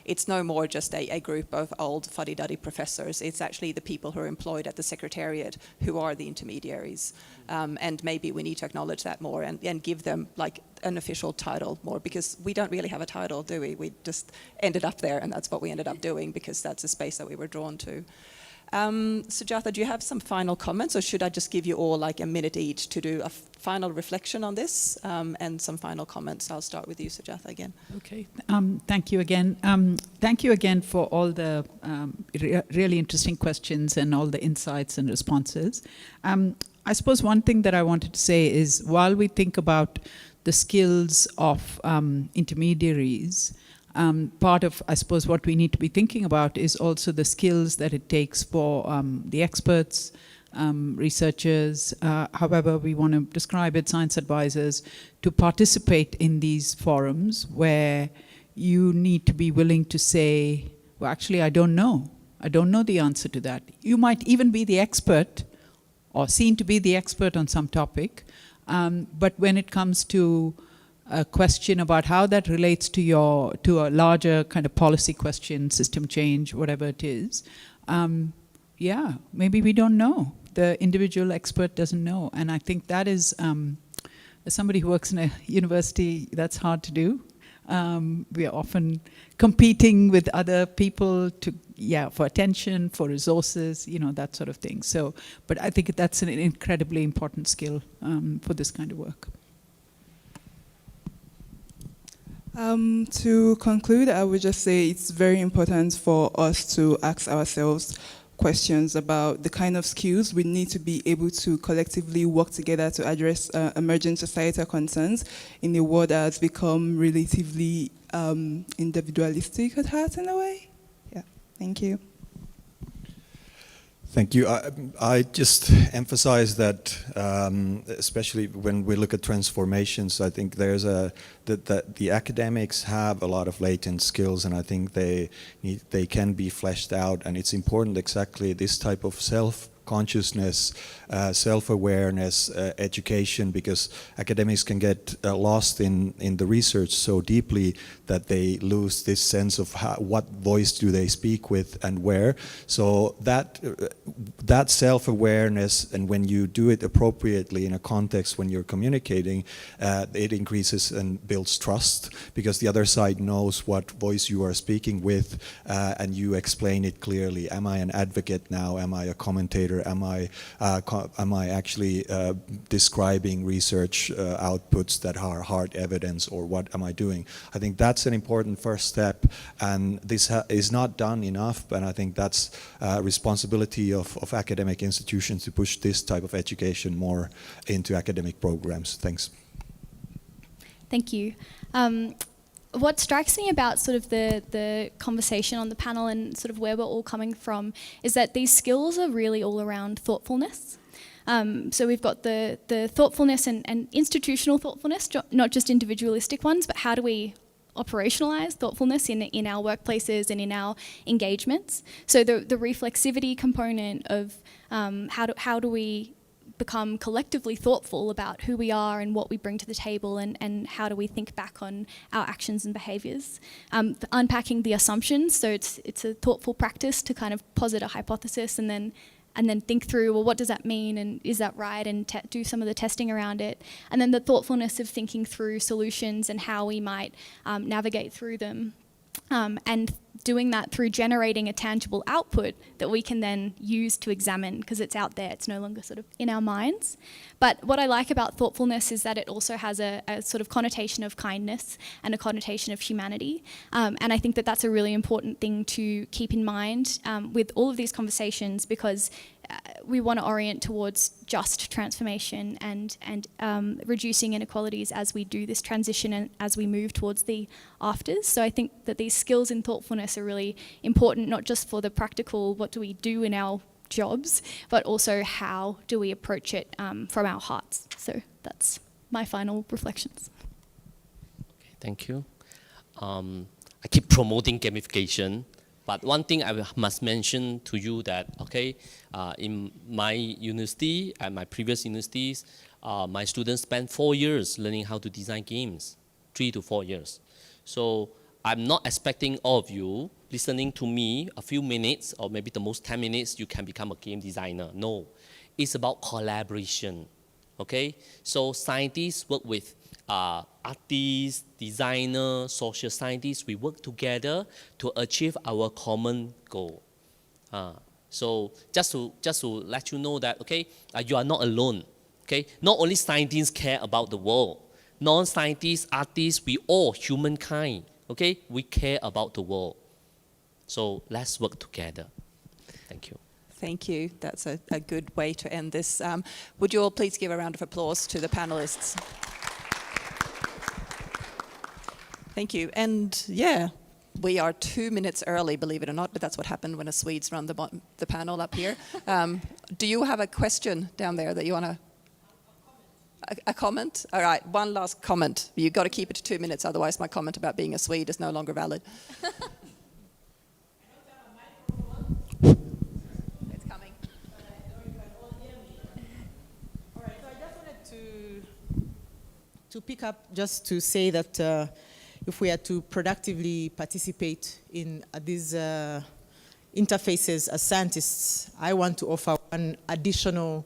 it's no more just a group of old fuddy-duddy professors. It's actually the people who are employed at the secretariat who are the intermediaries. And maybe we need to acknowledge that more and give them like an official title more, because we don't really have a title, do we? We just ended up there, and that's what we ended up doing because that's a space that we were drawn to. Sujatha, do you have some final comments, or should I just give you all like a minute each to do a final reflection on this and some final comments? I'll start with you, Sujatha, again. Okay. Thank you again. Thank you again for all the really interesting questions and all the insights and responses. I suppose one thing that I wanted to say is, while we think about the skills of intermediaries, part of, I suppose, what we need to be thinking about is also the skills that it takes for the experts, researchers, however we want to describe it, science advisors, to participate in these forums where you need to be willing to say, well, actually, I don't know. I don't know the answer to that. You might even be the expert or seen to be the expert on some topic, but when it comes to a question about how that relates to a larger kind of policy question, system change, whatever it is, yeah, maybe we don't know. The individual expert doesn't know. And I think that is, as somebody who works in a university, that's hard to do. We are often competing with other people for attention, for resources, that sort of thing. So, but I think that's an incredibly important skill for this kind of work. To conclude, I would just say it's very important for us to ask ourselves questions about the kind of skills we need to be able to collectively work together to address emerging societal concerns in a world that has become relatively individualistic at heart in a way. Yeah, thank you. Thank you. I just emphasize that, especially when we look at transformations, I think there's that the academics have a lot of latent skills, and I think they can be fleshed out, and it's important exactly this type of self-consciousness, self-awareness, education, because academics can get lost in the research so deeply that they lose this sense of what voice do they speak with and where. So that self-awareness, and when you do it appropriately in a context when you're communicating, it increases and builds trust, because the other side knows what voice you are speaking with, and you explain it clearly. Am I an advocate now? Am I a commentator? Am I actually describing research outputs that are hard evidence, or what am I doing? I think that's an important first step, and this is not done enough, and I think that's responsibility of academic institutions to push this type of education more into academic programs. Thanks. Thank you. What strikes me about sort of the conversation on the panel and sort of where we're all coming from is that these skills are really all around thoughtfulness. So we've got the thoughtfulness and institutional thoughtfulness, not just individualistic ones, but how do we operationalize thoughtfulness in our workplaces and in our engagements? So the reflexivity component of how do we become collectively thoughtful about who we are and what we bring to the table, and how do we think back on our actions and behaviours. Unpacking the assumptions, so it's a thoughtful practice to kind of posit a hypothesis and then think through, well, what does that mean, and is that right, and do some of the testing around it. And then the thoughtfulness of thinking through solutions and how we might navigate through them. And doing that through generating a tangible output that we can then use to examine, because it's out there, it's no longer sort of in our minds. But what I like about thoughtfulness is that it also has a sort of connotation of kindness and a connotation of humanity. And I think that that's a really important thing to keep in mind with all of these conversations, because we want to orient towards just transformation and reducing inequalities as we do this transition and as we move towards the afters. So I think that these skills in thoughtfulness are really important, not just for the practical, what do we do in our jobs, but also how do we approach it from our hearts. So that's my final reflections. Okay, thank you. I keep promoting gamification. But one thing I must mention to you that, okay, in my university and my previous universities, my students spent 4 years learning how to design games, 3 to 4 years. So I'm not expecting all of you listening to me a few minutes or maybe the most 10 minutes, you can become a game designer. No, it's about collaboration, okay? So scientists work with artists, designers, social scientists. We work together to achieve our common goal. So just to let you know that, okay, you are not alone. Okay, not only scientists care about the world, non-scientists, artists, we all, humankind, okay, we care about the world. So let's work together. Thank you. Thank you. That's a good way to end this. Would you all please give a round of applause to the panelists? Thank you. And yeah, we are 2 minutes early, believe it or not, but that's what happened when the Swedes run the panel up here. Do you have a question down there that you want to? A comment? All right, one last comment. You've got to keep it to 2 minutes, otherwise my comment about being a Swede is no longer valid. It's coming. All right, so I just wanted to pick up just to say that if we are to productively participate in these interfaces as scientists, I want to offer one additional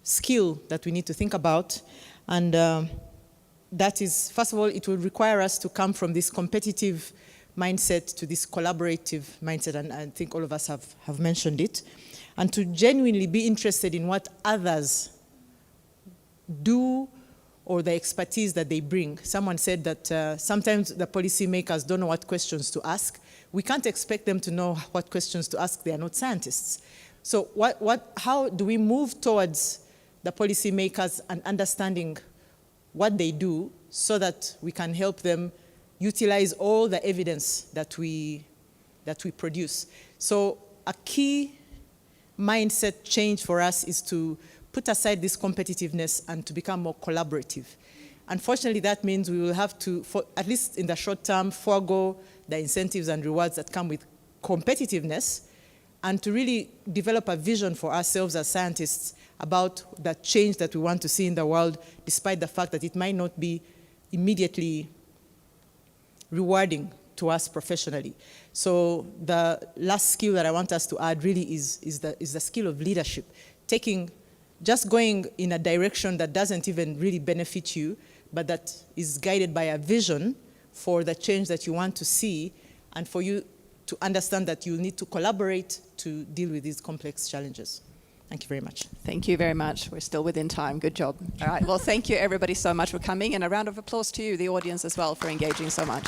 skill that we need to think about, and that is, first of all, it will require us to come from this competitive mindset to this collaborative mindset, and I think all of us have mentioned it, and to genuinely be interested in what others do or the expertise that they bring. Someone said that sometimes the policymakers don't know what questions to ask. We can't expect them to know what questions to ask. They are not scientists. So how do we move towards the policymakers and understanding what they do so that we can help them utilize all the evidence that we produce? So a key mindset change for us is to put aside this competitiveness and to become more collaborative. Unfortunately, that means we will have to, at least in the short term, forego the incentives and rewards that come with competitiveness, and to really develop a vision for ourselves as scientists about the change that we want to see in the world, despite the fact that it might not be immediately rewarding to us professionally. So the last skill that I want us to add really is the skill of leadership, just going in a direction that doesn't even really benefit you, but that is guided by a vision for the change that you want to see, and for you to understand that you need to collaborate to deal with these complex challenges. Thank you very much. Thank you very much. We're still within time. Good job. All right. Well, thank you everybody so much for coming, and a round of applause to you, the audience as well, for engaging so much.